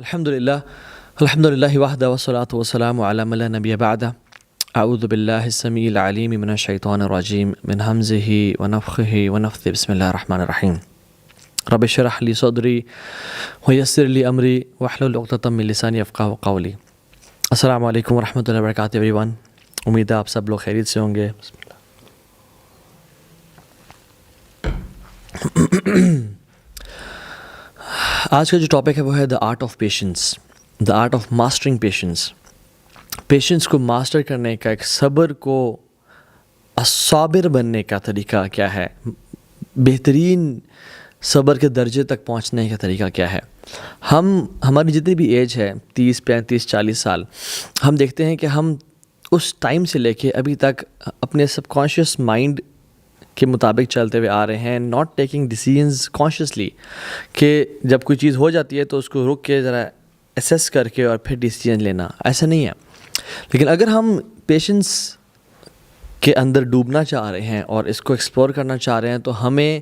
الحمد للہ وحدہ والصلاۃ والسلام علی من لا نبی بعدہ اعوذ باللہ السمیع العلیم من الشیطان الرجیم من ہمزہ ونفخہ ونفثہ بسم اللہ الرحمن الرحیم رب اشرح لی صدری ویسر لی امری واحلل عقدۃ من لسانی یفقہوا قولی۔ السلام علیکم ورحمۃ اللہ وبرکاتہ ایوری ون، امید ہے آپ سب لوگ خیریت سے ہوں گے۔ آج کا جو ٹاپک ہے وہ ہے the art of patience, the art of mastering patience. Patience کو ماسٹر کرنے کا، ایک صبر کو صابر بننے کا طریقہ کیا ہے، بہترین صبر کے درجے تک پہنچنے کا طریقہ کیا ہے۔ ہماری جتنی بھی ایج ہے 30 35 40 سال، ہم دیکھتے ہیں کہ ہم اس ٹائم سے لے کے ابھی تک اپنے سب کانشیس مائنڈ کے مطابق چلتے ہوئے آ رہے ہیں، ناٹ ٹیکنگ ڈیسیژنز کانشیسلی، کہ جب کوئی چیز ہو جاتی ہے تو اس کو رک کے ذرا اسیس کر کے اور پھر ڈیسیژن لینا، ایسا نہیں ہے۔ لیکن اگر ہم پیشنس کے اندر ڈوبنا چاہ رہے ہیں اور اس کو ایکسپلور کرنا چاہ رہے ہیں تو ہمیں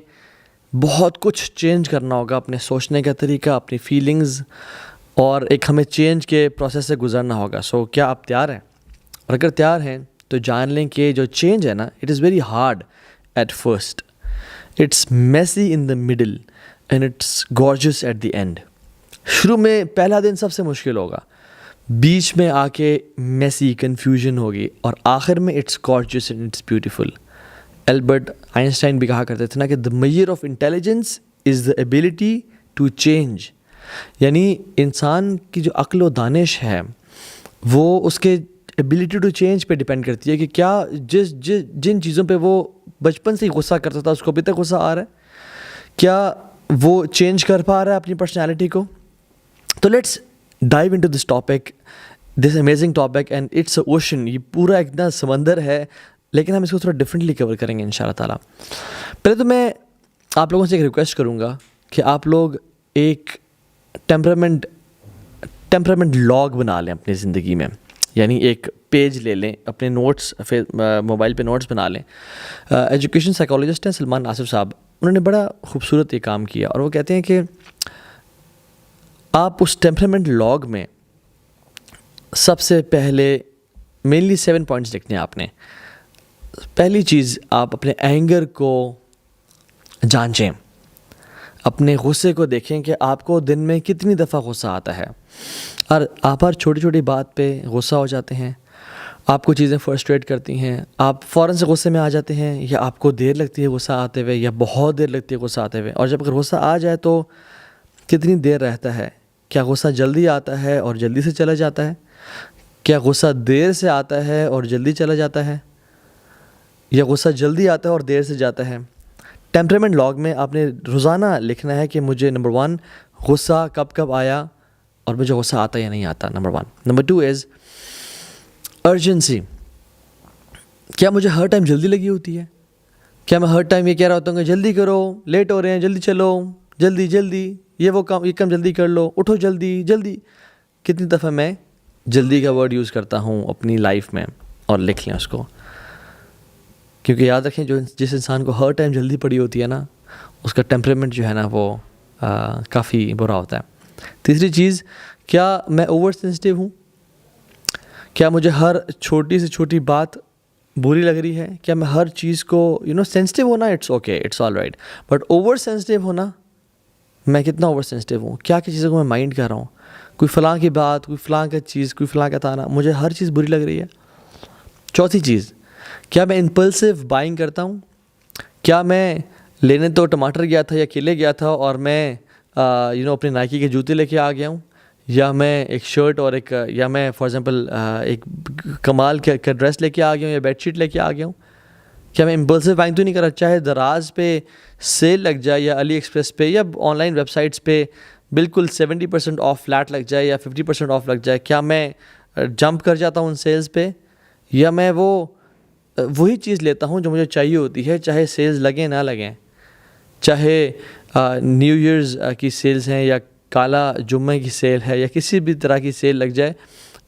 بہت کچھ چینج کرنا ہوگا، اپنے سوچنے کا طریقہ، اپنی فیلنگز، اور ایک ہمیں چینج کے پروسیس سے گزرنا ہوگا۔ سو کیا آپ تیار ہیں؟ اور اگر تیار ہیں تو جان لیں کہ جو چینج ہے نا، it is very hard at first, it's messy in the middle and it's gorgeous at the end. شروع میں پہلا دن سب سے مشکل ہوگا، بیچ میں آ کے میسی کنفیوژن ہوگی، اور آخر میں it's gorgeous and it's beautiful. Albert Einstein بھی کہا کرتے تھے نا کہ the measure of intelligence is the ability to change, یعنی انسان کی جو عقل و دانش ہے وہ اس کے ایبلٹی ٹو چینج پہ ڈپینڈ کرتی ہے کہ کیا جن چیزوں پہ وہ بچپن سے ہی غصہ کرتا تھا اس کو ابھی تک غصہ آ رہا ہے، کیا وہ چینج کر پا رہا ہے اپنی پرسنالٹی کو۔ تو let's dive into this topic, this amazing topic, and it's a ocean. یہ پورا اتنا سمندر ہے، لیکن ہم اس کو تھوڑا ڈفرینٹلی کور کریں گے انشاءاللہ تعالیٰ۔ پہلے تو میں آپ لوگوں سے ایک ریکویسٹ کروں گا کہ آپ لوگ ایک ٹیمپرامنٹ لاگ بنا لیں اپنی زندگی میں، یعنی ایک پیج لے لیں، اپنے نوٹس موبائل پہ نوٹس بنا لیں۔ ایجوکیشن سائیکالوجسٹ ہیں سلمان آصف صاحب، انہوں نے بڑا خوبصورت یہ کام کیا، اور وہ کہتے ہیں کہ آپ اس ٹیمپرامنٹ لاگ میں سب سے پہلے مینلی 7 پوائنٹس لکھنے ہیں آپ نے۔ پہلی چیز، آپ اپنے اینگر کو جانچیں، اپنے غصے کو دیکھیں کہ آپ کو دن میں کتنی دفعہ غصہ آتا ہے، اور آپ ہر چھوٹی چھوٹی بات پہ غصہ ہو جاتے ہیں، آپ کو چیزیں فرسٹریٹ کرتی ہیں، آپ فوراً سے غصے میں آ جاتے ہیں، یا آپ کو دیر لگتی ہے غصہ آتے ہوئے، یا بہت دیر لگتی ہے غصہ آتے ہوئے، اور جب اگر غصہ آ جائے تو کتنی دیر رہتا ہے، کیا غصہ جلدی آتا ہے اور جلدی سے چلا جاتا ہے، کیا غصہ دیر سے آتا ہے اور جلدی چلا جاتا ہے، یا غصہ جلدی آتا ہے اور دیر سے جاتا ہے۔ ٹیمپرامنٹ لاگ میں آپ نے روزانہ لکھنا ہے کہ مجھے نمبر 1 غصہ کب کب آیا اور مجھے غصہ آتا یا نہیں آتا، نمبر 1۔ نمبر 2 از ارجنسی، کیا مجھے ہر ٹائم جلدی لگی ہوتی ہے، کیا میں ہر ٹائم یہ کہہ رہا ہوتا ہوں کہ جلدی کرو، لیٹ ہو رہے ہیں، جلدی چلو، جلدی جلدی، یہ وہ کام، یہ کام جلدی کر لو، اٹھو جلدی جلدی۔ کتنی دفعہ میں جلدی کا ورڈ یوز کرتا ہوں اپنی لائف میں، اور لکھ لیں اس کو، کیونکہ یاد رکھیں جس انسان کو ہر ٹائم جلدی پڑی ہوتی ہے نا، اس کا ٹیمپرامنٹ جو ہے نا وہ کافی برا ہوتا ہے۔ تیسری چیز، کیا میں اوور سینسٹیو ہوں، کیا مجھے ہر چھوٹی سے چھوٹی بات بری لگ رہی ہے، کیا میں ہر چیز کو سینسٹیو ہونا it's okay, it's all right, but over sensitive ہونا، میں کتنا اوور سینسٹیو ہوں، کیا کیا چیزوں کو میں مائنڈ کر رہا ہوں، کوئی فلاں کی بات، کوئی فلاں کا چیز، کوئی فلاں کا تانا، مجھے ہر چیز بری لگ رہی ہے۔ چوتھی چیز، کیا میں امپلسو بائنگ کرتا ہوں، کیا میں لینے تو ٹماٹر گیا تھا یا کیلے گیا تھا اور میں اپنے نائکی کے جوتے لے کے آ گیا ہوں، یا میں ایک شرٹ اور یا میں فار ایگزامپل ایک کمال کا ڈریس لے کے آ گیا ہوں، یا بیڈ شیٹ لے کے آ گیا ہوں۔ کیا میں امپلسو بائنگ تو نہیں کر رہا، چاہے دراز پہ سیل لگ جائے، یا علی ایکسپریس پہ، یا آن لائن ویب سائٹس پہ بالکل 70% آف فلیٹ لگ جائے، یا 50% آف لگ جائے، کیا میں جمپ کر جاتا ہوں ان سیلز پہ، یا میں وہی چیز لیتا ہوں جو مجھے چاہیے ہوتی ہے، چاہے سیلز لگیں نہ لگیں، چاہے نیو ایئرز کی سیلز ہیں، یا کالا جمعہ کی سیل ہے، یا کسی بھی طرح کی سیل لگ جائے،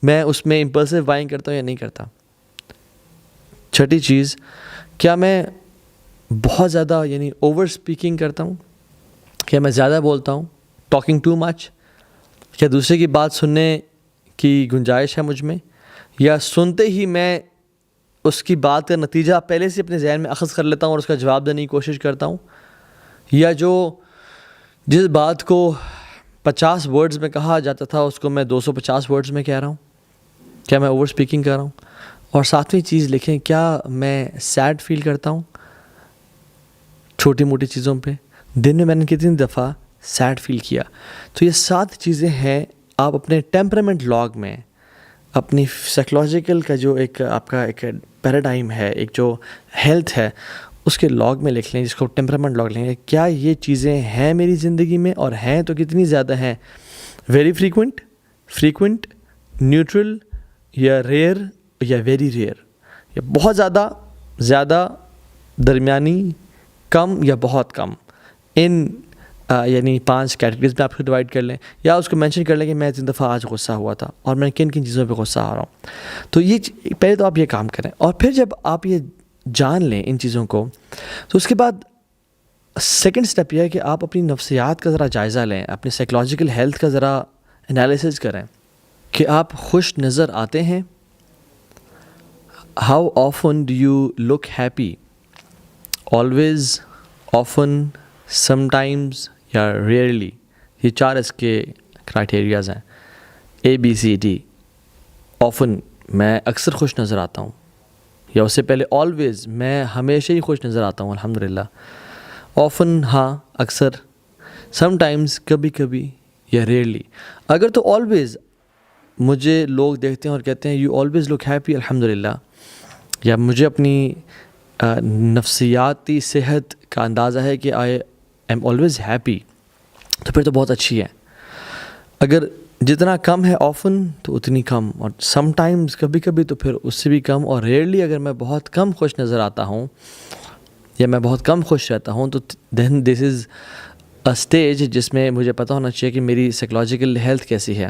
میں اس میں امپلسو بائنگ کرتا ہوں یا نہیں کرتا۔ چھٹی چیز، کیا میں بہت زیادہ اوور اسپیکنگ کرتا ہوں، کیا میں زیادہ بولتا ہوں، ٹاکنگ ٹو مچ، کیا دوسرے کی بات سننے کی گنجائش ہے مجھ میں، یا سنتے ہی میں اس کی بات کا نتیجہ پہلے سے اپنے ذہن میں اخذ کر لیتا ہوں اور اس کا جواب دینے کی کوشش کرتا ہوں، یا جس بات کو 50 ورڈز میں کہا جاتا تھا اس کو میں 250 ورڈز میں کہہ رہا ہوں؟ کیا میں اوور اسپیکنگ کر رہا ہوں؟ اور ساتویں چیز لکھیں، کیا میں سیڈ فیل کرتا ہوں چھوٹی موٹی چیزوں پہ؟ دن میں نے کتنی دفعہ سیڈ فیل کیا؟ تو یہ 7 چیزیں ہیں آپ اپنے ٹیمپرامنٹ لاگ میں، اپنی سائیکلوجیکل کا جو ایک آپ کا ایک پیراڈائم ہے، ایک جو ہیلتھ ہے، اس کے لاگ میں لکھ لیں، جس کو ٹیمپرامنٹ لاگ لیں گے. کیا یہ چیزیں ہیں میری زندگی میں، اور ہیں تو کتنی زیادہ ہیں؟ ویری فریکوینٹ، نیوٹرل، یا ریئر، یا ویری ریئر، یا بہت زیادہ، درمیانی، کم یا بہت کم. ان یعنی 5 کیٹیگریز میں آپ کو ڈیوائڈ کر لیں، یا اس کو مینشن کر لیں کہ میں اتنی دفعہ آج غصہ ہوا تھا اور میں کن چیزوں پہ غصہ آ رہا ہوں. تو یہ پہلے تو آپ یہ کام کریں، اور پھر جب آپ یہ جان لیں ان چیزوں کو، تو اس کے بعد سیکنڈ سٹیپ یہ ہے کہ آپ اپنی نفسیات کا ذرا جائزہ لیں، اپنی سائیکلوجیکل ہیلتھ کا ذرا انالیسز کریں کہ آپ خوش نظر آتے ہیں. How often do you look happy? Always, often, sometimes, یا ریئرلی. یہ 4 اس کے کرائٹیریاز ہیں، ABCD. آفن، میں اکثر خوش نظر آتا ہوں، یا اس سے پہلے آلویز، میں ہمیشہ ہی خوش نظر آتا ہوں الحمدللہ. آفن، ہاں اکثر. سم ٹائمز، کبھی کبھی. یا ریئرلی. اگر تو آلویز مجھے لوگ دیکھتے ہیں اور کہتے ہیں یو آلویز لک ہیپی الحمدللہ، یا مجھے اپنی نفسیاتی صحت کا اندازہ ہے کہ آئی ایم آلویز ہیپی، تو پھر تو بہت اچھی ہے. اگر جتنا کم ہے آفن تو اتنی کم، اور سم ٹائمز کبھی کبھی تو پھر اس سے بھی کم، اور ریئرلی اگر میں بہت کم خوش نظر آتا ہوں یا میں بہت کم خوش رہتا ہوں، تو دین دس از اے اسٹیج جس میں مجھے پتہ ہونا چاہیے کہ میری سائیکلوجیکل ہیلتھ کیسی ہے.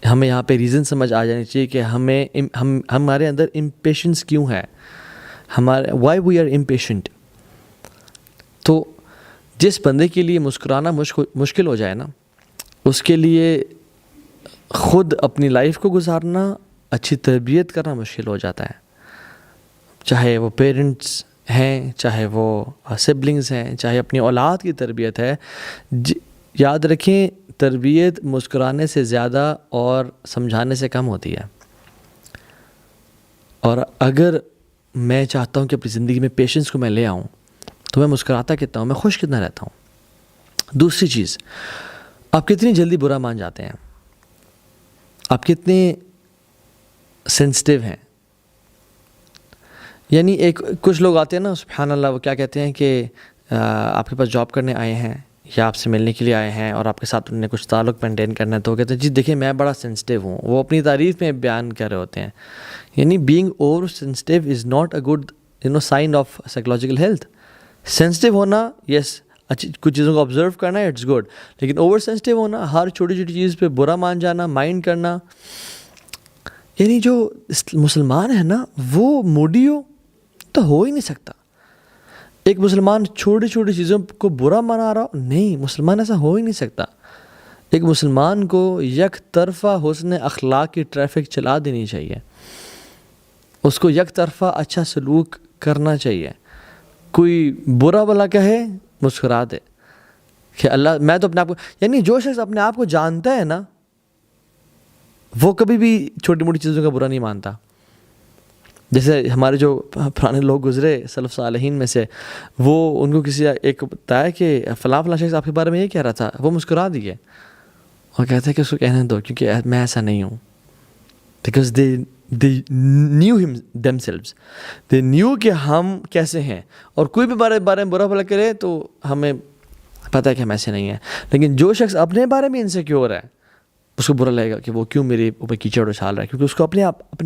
ہمیں یہاں پہ ریزن سمجھ آ جانی چاہیے کہ ہمارے اندر امپیشنس کیوں ہے، وائی وی آر امپیشنٹ. تو جس بندے کے لیے مسکرانا مشکل ہو جائے نا، اس کے لیے خود اپنی لائف کو گزارنا، اچھی تربیت کرنا مشکل ہو جاتا ہے. چاہے وہ پیرنٹس ہیں، چاہے وہ سبلنگز ہیں، چاہے اپنی اولاد کی تربیت ہے. یاد رکھیں، تربیت مسکرانے سے زیادہ اور سمجھانے سے کم ہوتی ہے. اور اگر میں چاہتا ہوں کہ اپنی زندگی میں پیشنس کو میں لے آؤں، تو میں مسکراتا کتنا ہوں، میں خوش کتنا رہتا ہوں. دوسری چیز، آپ کتنی جلدی برا مان جاتے ہیں، آپ کتنے سینسٹیو ہیں. یعنی کچھ لوگ آتے ہیں نا، سبحان اللہ، وہ کیا کہتے ہیں کہ آپ کے پاس جاب کرنے آئے ہیں یا آپ سے ملنے کے لیے آئے ہیں اور آپ کے ساتھ انہوں نے کچھ تعلق مینٹین کرنا ہے، تو وہ کہتے ہیں جی دیکھیں میں بڑا سینسٹیو ہوں. وہ اپنی تعریف میں بیان کر رہے ہوتے ہیں. یعنی being over sensitive is not a good sign of psychological health. Sensitive ہونا، یس، اچھی کچھ چیزوں کو آبزرو کرنا ہے، اٹس گڈ، لیکن اوور سینسٹیو ہونا، ہر چھوٹی چھوٹی چیز پہ برا مان جانا، مائنڈ کرنا، یعنی جو مسلمان ہے نا وہ موڈی تو ہو ہی نہیں سکتا. ایک مسلمان چھوٹی چھوٹی چیزوں کو برا منا رہا ہو، نہیں، مسلمان ایسا ہو ہی نہیں سکتا. ایک مسلمان کو یک طرفہ حسن اخلاق کی ٹریفک چلا دینی چاہیے، اس کو یک طرفہ اچھا سلوک کرنا چاہیے. کوئی برا بلا کہے مسکرا دے کہ اللہ، میں تو اپنے آپ کو، یعنی جو شخص اپنے آپ کو جانتا ہے نا، وہ کبھی بھی چھوٹی موٹی چیزوں کا برا نہیں مانتا. جیسے ہمارے جو پرانے لوگ گزرے سلف صالحین میں سے، وہ ان کو کسی ایک بتایا کہ فلاں شخص آپ کے بارے میں یہ کہہ رہا تھا، وہ مسکرا دیے اور کہتے ہیں کہ اس کو کہنے دو کیونکہ میں ایسا نہیں ہوں. Because they knew him themselves. they knew کہ ہم کیسے ہیں، اور کوئی بھی بارے میں برا بھلا کرے تو ہمیں پتہ ہے کہ ہم ایسے نہیں ہیں. لیکن جو شخص اپنے بارے میں انسیکیور ہے، اس کو برا لگے گا کہ وہ کیوں میرے اوپر کیچڑ اچھال رہا ہے، کیونکہ اس کو اپنے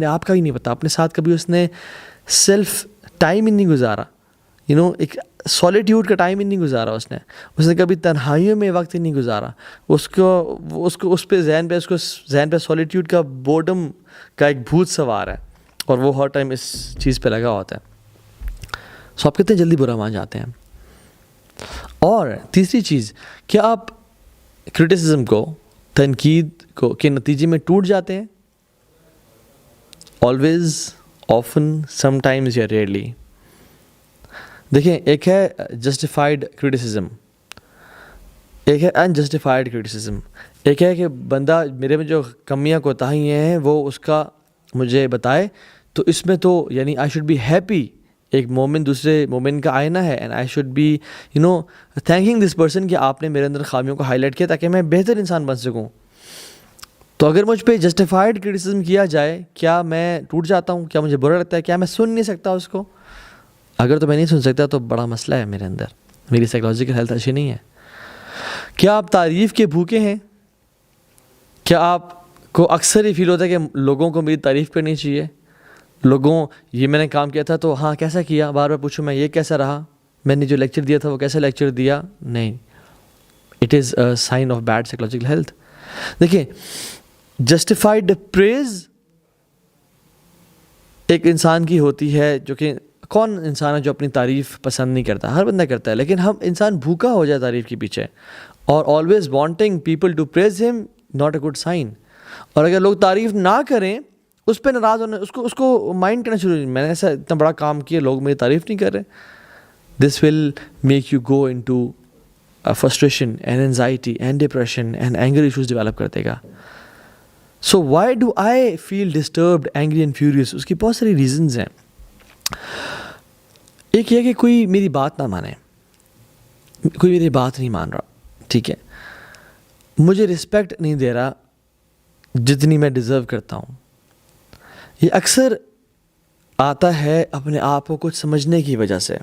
آپ کا ہی نہیں پتا. اپنے ساتھ کبھی اس نے سیلف ٹائم ہی نہیں گزارا، ایک سولیٹیوڈ کا ٹائم ہی نہیں گزارا. اس نے کبھی تنہائیوں میں وقت ہی نہیں گزارا. اس کو اس پہ ذہن پہ سولیٹیوڈ کا بورڈم کا ایک بھوت سوار ہے، اور وہ ہر ٹائم اس چیز پہ لگا ہوتا ہے. سو آپ کتنے جلدی برا مان جاتے ہیں. اور تیسری چیز، کیا آپ کرٹیسزم کو تنقید کو کے نتیجے میں ٹوٹ جاتے ہیں؟ آلویز، آفن، سم ٹائمز یا ریئرلی. دیکھیں، ایک ہے جسٹیفائڈ کرٹیسزم، ایک ہے انجسٹیفائڈ کرٹیسزم. ایک ہے کہ بندہ میرے میں جو کمیاں کوتاہیاں ہیں وہ اس کا مجھے بتائے، تو اس میں تو یعنی آئی شوڈ بی ہیپی. ایک مومن دوسرے مومن کا آئینہ ہے، and I should be thinking this person کہ آپ نے میرے اندر خامیوں کو ہائی لائٹ کیا تاکہ میں بہتر انسان بن سکوں. تو اگر مجھ پہ جسٹیفائڈ کرٹیسزم کیا جائے، کیا میں ٹوٹ جاتا ہوں؟ کیا مجھے برا لگتا ہے؟ کیا میں سن نہیں سکتا اس کو؟ اگر تو میں نہیں سن سکتا تو بڑا مسئلہ ہے میرے اندر، میری سائیکلوجیکل ہیلتھ اچھی نہیں ہے. کیا آپ تعریف کے بھوکے ہیں؟ کیا آپ کو اکثر ہی فیل ہوتا ہے کہ لوگوں کو میری تعریف کرنی چاہیے؟ لوگوں، یہ میں نے کام کیا تھا تو ہاں کیسا کیا، بار بار پوچھوں میں یہ کیسا رہا، میں نے جو لیکچر دیا تھا وہ کیسا لیکچر دیا؟ نہیں، it is a sign of bad psychological health. دیکھیں، جسٹیفائڈ پریز ایک انسان کی ہوتی ہے، جو کہ کون انسان ہے جو اپنی تعریف پسند نہیں کرتا؟ ہر بندہ کرتا ہے، لیکن ہم انسان بھوکا ہو جائے تعریف کے پیچھے، اور always wanting people to praise ہم، ناٹ اے گڈ سائن. اور اگر لوگ تعریف نہ کریں، اس پہ ناراض ہونا، اس کو مائنڈ کرنا شروع، میں نے ایسا اتنا بڑا کام کیا، لوگ میری تعریف نہیں کر رہے. This will make you go into frustration and anxiety and depression and anger issues develop کر دے گا. So why do I feel disturbed, angry and furious? اس کی بہت ساری ریزنز ہیں. ایک یہ کہ کوئی میری بات نہ مانے، کوئی میری بات نہیں مان رہا، ٹھیک ہے، مجھے رسپیکٹ نہیں دے رہا جتنی میں ڈیزرو کرتا ہوں. یہ اکثر آتا ہے اپنے آپ کو کچھ سمجھنے کی وجہ سے،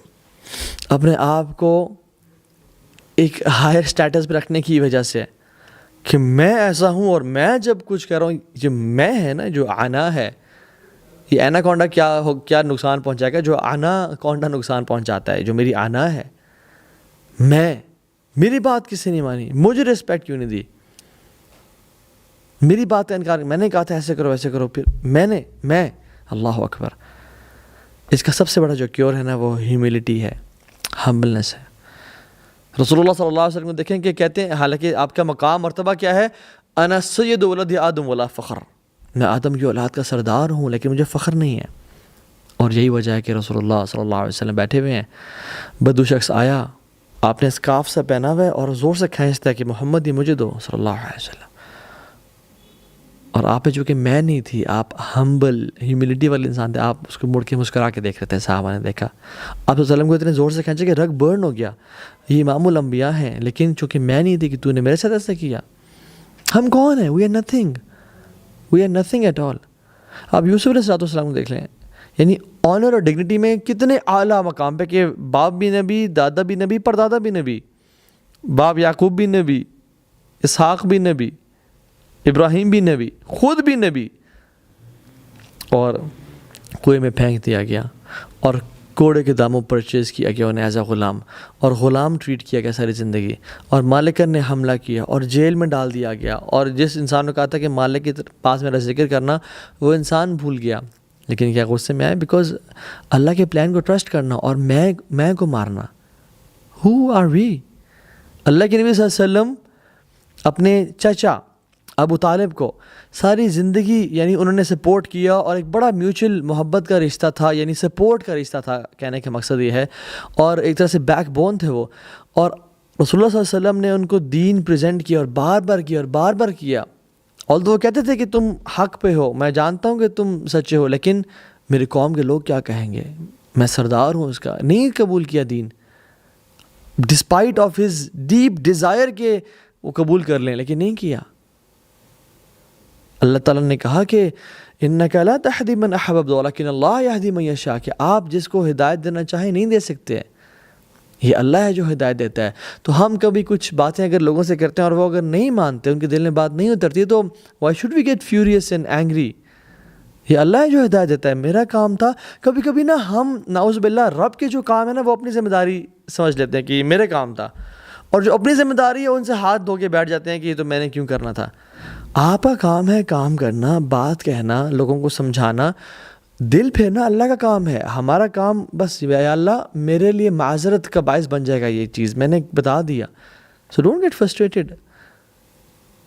اپنے آپ کو ایک ہائر سٹیٹس پہ رکھنے کی وجہ سے، کہ میں ایسا ہوں اور میں جب کچھ کر رہا ہوں، جو میں ہے نا، جو آنا ہے، یہ اینا کونڈا کیا نقصان پہنچائے گا؟ جو آنا کونڈا نقصان پہنچاتا ہے، جو میری آنا ہے. میں، میری بات کس سے نہیں مانی، مجھے رسپیکٹ کیوں نہیں دی، میری بات کا انکار، میں نے کہا تھا ایسے کرو ایسے کرو، پھر میں اللہ اکبر. اس کا سب سے بڑا جو کیور ہے نا، وہ ہیوملٹی ہے، ہمبلنس ہے. رسول اللہ صلی اللہ علیہ وسلم کو دیکھیں کہ کہتے ہیں، حالانکہ آپ کا مقام مرتبہ کیا ہے؟ انا سید ولد آدم ولا فخر، میں آدم کی اولاد کا سردار ہوں لیکن مجھے فخر نہیں ہے. اور یہی وجہ ہے کہ رسول اللہ صلی اللہ علیہ وسلم بیٹھے ہوئے ہیں، بدو شخص آیا، آپ نے اسکارف سے پہنا ہوا ہے اور زور سے کھینچتا ہے کہ محمد یہ مجھے دو صلی اللہ علیہ وسلم. اور آپ میں چونکہ میں نہیں تھی، آپ ہمبل ہیوملٹی والے انسان تھے، آپ اس کو مڑ کے مسکرا کے دیکھ رہے تھے. صحابہ نے دیکھا آپ صلی اللہ علیہ وسلم کو اتنے زور سے کھینچا کہ رگ برن ہو گیا. یہ امام الانبیاء ہیں، لیکن چونکہ میں نہیں تھی کہ تو نے میرے ساتھ ایسا کیا. ہم کون ہیں؟ We are nothing at all. آپ یوسف علیہ السلام کو دیکھ لیں، یعنی آنر اور ڈگنیٹی میں کتنے اعلیٰ مقام پہ، کہ باپ بھی نبی، دادا بھی نبی، پردادا بھی نبی، باپ یعقوب بھی نبی، اسحاق بھی نبی، ابراہیم بھی نبی، خود بھی نبی، اور کنویں میں پھینک دیا گیا اور کوڑے کے داموں پرچیز کیا گیا انہیں ایز اے غلام، اور غلام ٹریٹ کیا گیا ساری زندگی، اور مالکن نے حملہ کیا اور جیل میں ڈال دیا گیا. اور جس انسان نے کہا تھا کہ مالک کے پاس میرا ذکر کرنا، وہ انسان بھول گیا. لیکن کیا غصے میں آئے؟ بیکاز اللہ کے پلان کو ٹرسٹ کرنا اور میں کو مارنا. ہو آر وی؟ اللہ کے نبی صلی اللہ علیہ وسلم اپنے چچا ابو طالب کو ساری زندگی یعنی انہوں نے سپورٹ کیا، اور ایک بڑا میوچل محبت کا رشتہ تھا، یعنی سپورٹ کا رشتہ تھا، کہنے کا مقصد یہ ہے، اور ایک طرح سے بیک بون تھے وہ. اور رسول اللہ صلی اللہ علیہ وسلم نے ان کو دین پریزنٹ کیا اور بار بار کیا. although وہ کہتے تھے کہ تم حق پہ ہو، میں جانتا ہوں کہ تم سچے ہو، لیکن میری قوم کے لوگ کیا کہیں گے، میں سردار ہوں اس کا. نہیں قبول کیا دین، despite of his deep desire کہ وہ قبول کر لیں، لیکن نہیں کیا. اللہ تعالیٰ نے کہا کہ اِنَّكَ لَا تَهْدِي مَنْ أَحْبَبْتَ وَلَكِنَّ اللَّهَ يَهْدِي مَن يَشَاءُ، کہ آپ جس کو ہدایت دینا چاہیں نہیں دے سکتے، یہ اللہ ہے جو ہدایت دیتا ہے. تو ہم کبھی کچھ باتیں اگر لوگوں سے کرتے ہیں اور وہ اگر نہیں مانتے، ان کے دل میں بات نہیں اترتی، تو why should we get furious and angry؟ یہ اللہ ہے جو ہدایت دیتا ہے، میرا کام تھا. کبھی کبھی نا ہم نعوذ باللہ رب کے جو کام ہے نا، وہ اپنی ذمہ داری سمجھ لیتے ہیں کہ یہ میرے کام تھا، اور جو اپنی ذمہ داری ہے ان سے ہاتھ دھو کے بیٹھ جاتے ہیں کہ یہ تو میں نے کیوں کرنا تھا. آپ کا کام ہے کام کرنا، بات کہنا، لوگوں کو سمجھانا، دل پھیرنا اللہ کا کام ہے. ہمارا کام بس یا اللہ میرے لیے معذرت کا باعث بن جائے گا یہ چیز، میں نے بتا دیا. So don't get frustrated.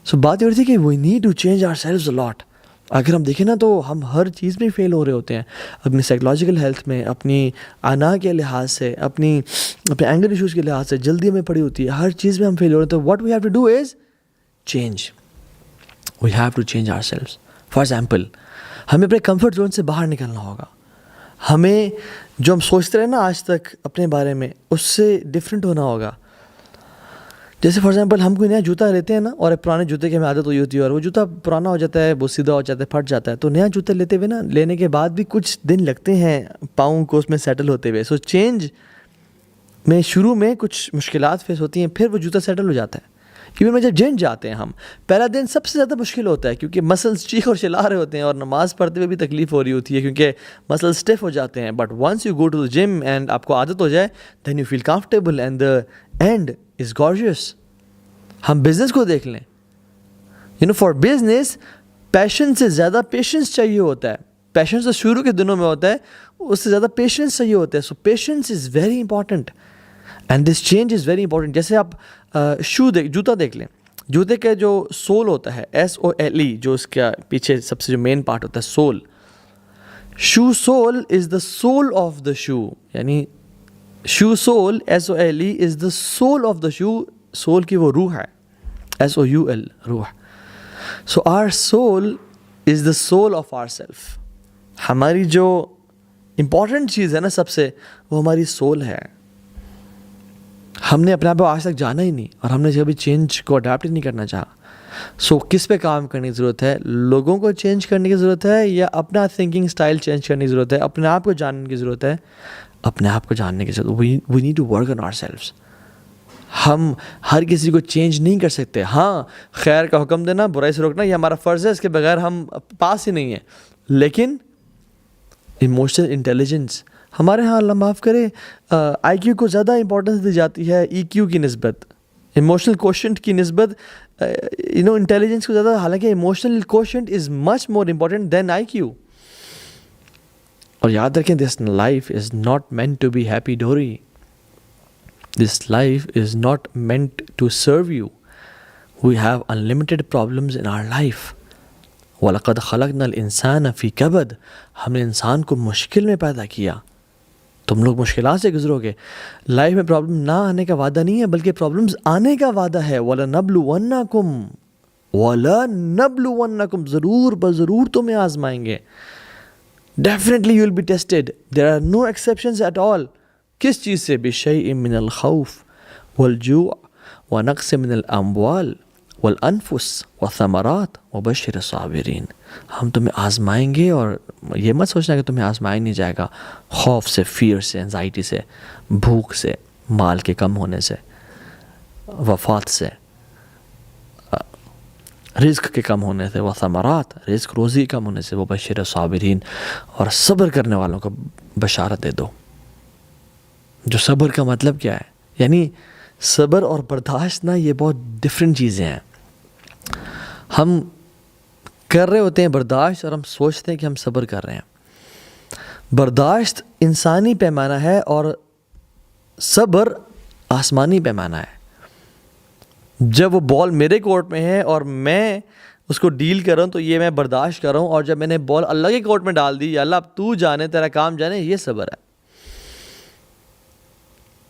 So بات یہ ہو رہی تھی کہ we need to change ourselves a lot. اگر ہم دیکھیں نا تو ہم ہر چیز میں فیل ہو رہے ہوتے ہیں, اپنی سائیکلوجیکل ہیلتھ میں, اپنی انا کے لحاظ سے, اپنے اینگر ایشوز کے لحاظ سے, جلدی ہمیں پڑی ہوتی ہے, ہر چیز میں ہم فیل ہو رہے ہیں. تو what we have to do is change. We have to change ourselves. For example, ہمیں اپنے کمفرٹ زون سے باہر نکلنا ہوگا. ہمیں جو ہم سوچتے رہے نا آج تک اپنے بارے میں, اس سے ڈفرینٹ ہونا ہوگا. جیسے فار ایگزامپل ہم کوئی نیا جوتا لیتے ہیں نا, اور ایک پرانے جوتے کی ہمیں عادت ہوئی ہوتی ہے, اور وہ جوتا پرانا ہو جاتا ہے, وہ سیدھا ہو جاتا ہے, پھٹ جاتا ہے. تو نیا جوتا لیتے ہوئے نا, لینے کے بعد بھی کچھ دن لگتے ہیں پاؤں کو اس میں سیٹل ہوتے ہوئے. سو چینج میں شروع میں کچھ مشکلات فیس ہوتی ہیں, پھر وہ جوتا سیٹل ہو جاتا ہے. ایون میں جب جم جاتے ہیں ہم, پہلا دن سب سے زیادہ مشکل ہوتا ہے, کیونکہ مسلس چیخ اور چلا رہے ہوتے ہیں, اور نماز پڑھتے ہوئے بھی تکلیف ہو رہی ہوتی ہے کیونکہ مسل اسٹیف ہو جاتے ہیں. But once you go to the gym and آپ کو عادت ہو جائے, then you feel comfortable and the end is gorgeous. ہم بزنس کو دیکھ لیں, فار بزنس پیشن سے زیادہ پیشنس چاہیے ہوتا ہے. پیشنس تو شروع کے دنوں میں ہوتا ہے, اس سے زیادہ پیشنس چاہیے ہوتا ہے. So patience is very important and this change is very important. جیسے آپ جوتا دیکھ لیں, جوتے کا جو سول ہوتا ہے, SOLE, جو اس کا پیچھے سب سے جو مین پارٹ ہوتا ہے sole, shoe sole is the civil of the shoe. یعنی shoe sole SOLE is the civil of the shoe. Sole کی وہ روح ہے, SOUL, روح. So our soul is the civil of our self. ہماری جو امپورٹنٹ چیز ہے نا سب سے, وہ ہماری سول ہے. ہم نے اپنے آپ کو آج تک جانا ہی نہیں, اور ہم نے کبھی چینج کو اڈاپٹ ہی نہیں کرنا چاہا. سو کس پہ کام کرنے کی ضرورت ہے؟ لوگوں کو چینج کرنے کی ضرورت ہے, یا اپنا تھنکنگ اسٹائل چینج کرنے کی ضرورت ہے؟ اپنے آپ کو جاننے کی ضرورت ہے. اپنے آپ کو جاننے کی ضرورت. We need to work on ourselves. ہم ہر کسی کو چینج نہیں کر سکتے. ہاں, خیر کا حکم دینا, برائی سے روکنا, یہ ہمارا فرض ہے, اس کے بغیر ہم پاس ہی نہیں ہیں. لیکن ایموشنل انٹیلیجنس ہمارے ہاں, اللہ معاف کرے, IQ کو زیادہ امپورٹنس دی جاتی ہے EQ کی نسبت, ایموشنل کوشنٹ کی نسبت انٹیلیجنس کو زیادہ. حالانکہ emotional quotient is much more important than IQ. اور یاد رکھیں, this life is not meant to be happy dory. This life is not meant to serve you. We have unlimited problems in our life. وَلَقَدْ خَلَقْنَا الْإِنسَانَ فِي كَبَدٍ. ہم نے انسان کو مشکل میں پیدا کیا. تم لوگ مشکلات سے گزرو گے. لائف میں پرابلم نہ آنے کا وعدہ نہیں ہے, بلکہ پرابلمز آنے کا وعدہ ہے. وَلَنَبْلُوَنَّكُمْ, ضرور بضرور تمہیں آزمائیں گے. Definitely you will be tested. There are no exceptions at all. کس چیز سے؟ بِشَيْءٍ مِّنَ الْخَوْفِ وَالْجُوعِ وَنَقْصٍ مِّنَ الْأَمْوَالِ وَالْأَنفُسِ وَالثَّمَرَاتِ وَبَشِّرِ الصَّابِرِينَ. ہم تمہیں آزمائیں گے, اور یہ مت سوچنا کہ تمہیں آزمایا نہیں جائے گا. خوف سے, فیئر سے, انزائٹی سے, بھوک سے, مال کے کم ہونے سے, وفات سے, رزق کے کم ہونے سے, وثمرات, رزق روزی کم ہونے سے, وبشر الصابرین, اور صبر کرنے والوں کو بشارت دے دو. جو صبر کا مطلب کیا ہے؟ یعنی صبر اور برداشت نا, یہ بہت ڈفرینٹ چیزیں ہیں. ہم کر رہے ہوتے ہیں برداشت, اور ہم سوچتے ہیں کہ ہم صبر کر رہے ہیں. برداشت انسانی پیمانہ ہے, اور صبر آسمانی پیمانہ ہے. جب وہ بال میرے کورٹ میں ہے اور میں اس کو ڈیل کر رہا ہوں, تو یہ میں برداشت کر رہا ہوں. اور جب میں نے بال اللہ کے کورٹ میں ڈال دی, یا اللہ اب تو جانے, تیرا کام جانے, یہ صبر ہے.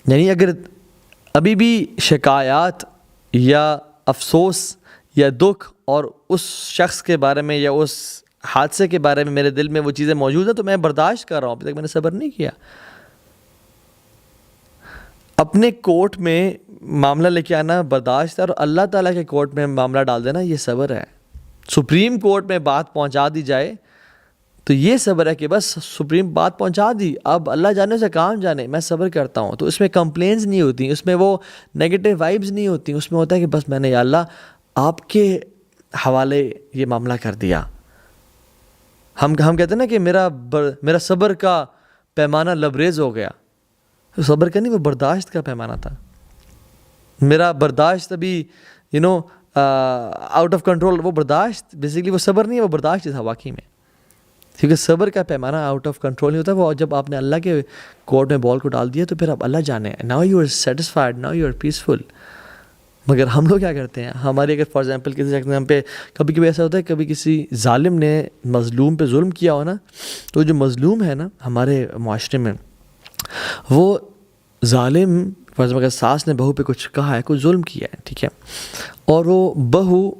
یعنی اگر ابھی بھی شکایات یا افسوس یا دکھ اور اس شخص کے بارے میں یا اس حادثے کے بارے میں میرے دل میں وہ چیزیں موجود ہیں, تو میں برداشت کر رہا ہوں, ابھی تک میں نے صبر نہیں کیا. اپنے کورٹ میں معاملہ لے کے آنا برداشت ہے, اور اللہ تعالیٰ کے کورٹ میں معاملہ ڈال دینا یہ صبر ہے. سپریم کورٹ میں بات پہنچا دی جائے تو یہ صبر ہے کہ بس سپریم بات پہنچا دی, اب اللہ جانے سے کام جانے, میں صبر کرتا ہوں. تو اس میں کمپلینز نہیں ہوتی, اس میں وہ نیگیٹو وائبز نہیں ہوتی, اس میں ہوتا ہے کہ بس میں نے یا اللہ آپ کے حوالے یہ معاملہ کر دیا. ہم کہتے ہیں نا کہ میرا صبر کا پیمانہ لبریز ہو گیا. صبر کا نہیں, وہ برداشت کا پیمانہ تھا. میرا برداشت ابھی آؤٹ آف کنٹرول. وہ برداشت بیسیکلی وہ صبر نہیں ہے, وہ برداشت تھا واقعی میں. کیونکہ صبر کا پیمانہ آؤٹ آف کنٹرول نہیں ہوتا. وہ جب آپ نے اللہ کے کورٹ میں بال کو ڈال دیا, تو پھر اب اللہ جانے, now you are satisfied, now you are peaceful. مگر ہم لوگ کیا کرتے ہیں, ہماری اگر فار ایگزامپل کسی ایگزام پہ کبھی کبھی ایسا ہوتا ہے, کبھی کسی ظالم نے مظلوم پہ ظلم کیا ہو نا, تو جو مظلوم ہے نا ہمارے معاشرے میں, وہ ظالم فار ایگزامپل اگر ساس نے بہو پہ کچھ کہا ہے, کچھ ظلم کیا ہے, ٹھیک ہے, اور وہ بہو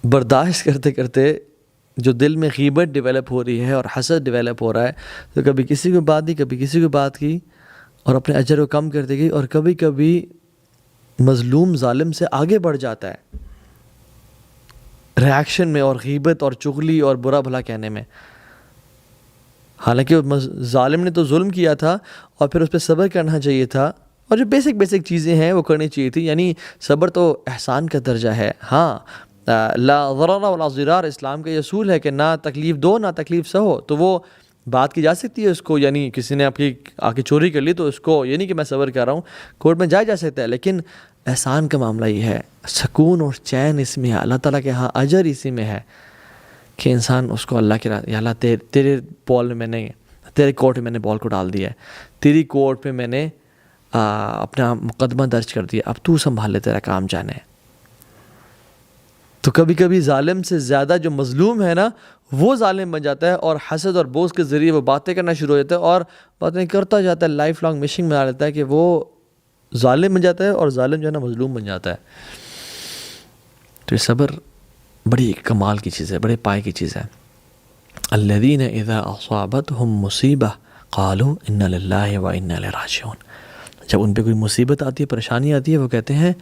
برداشت کرتے کرتے جو دل میں غیبت ڈیولپ ہو رہی ہے اور حسد ڈیولپ ہو رہا ہے, تو کبھی کسی کو بات دی, کبھی کسی کو بات کی, اور اپنے اجر کو کم کرتے گئی, اور کبھی کبھی مظلوم ظالم سے آگے بڑھ جاتا ہے ریاکشن میں, اور غیبت اور چغلی اور برا بھلا کہنے میں. حالانکہ ظالم نے تو ظلم کیا تھا, اور پھر اس پہ صبر کرنا چاہیے تھا, اور جو بیسک چیزیں ہیں وہ کرنی چاہیے تھی. یعنی صبر تو احسان کا درجہ ہے. ہاں, لا ضرر ولا ضرار اسلام کا یہ اصول ہے کہ نہ تکلیف دو نہ تکلیف سہو, تو وہ بات کی جا سکتی ہے اس کو. یعنی کسی نے آپ کی آ کے چوری کر لی تو اس کو یہ نہیں کہ میں صبر کر رہا ہوں, کورٹ میں جایا جا سکتا ہے. لیکن احسان کا معاملہ یہ ہے, سکون اور چین اس میں ہے, اللہ تعالیٰ کے ہاں اجر اسی میں ہے کہ انسان اس کو اللہ کے یا اللہ تیرے بال میں نے, تیرے کورٹ میں نے بال کو ڈال دیا ہے, تیری کورٹ پہ میں نے اپنا مقدمہ درج کر دیا, اب تو سنبھال لے, تیرا کام جانے. تو کبھی کبھی ظالم سے زیادہ جو مظلوم ہے نا وہ ظالم بن جاتا ہے, اور حسد اور بغض کے ذریعے وہ باتیں کرنا شروع ہو جاتا ہے, اور باتیں کرتا جاتا ہے, لائف لانگ مشنگ میں آ جاتا ہے کہ وہ ظالم بن جاتا ہے, اور ظالم جو ہے نا مظلوم بن جاتا ہے. تو یہ صبر بڑی کمال کی چیز ہے, بڑے پائے کی چیز ہے. الذین اذا اصابتهم مصیبہ قالوا انا للہ و انا الیہ راجعون. جب ان پہ کوئی مصیبت آتی ہے, پریشانی آتی ہے, وہ کہتے ہیں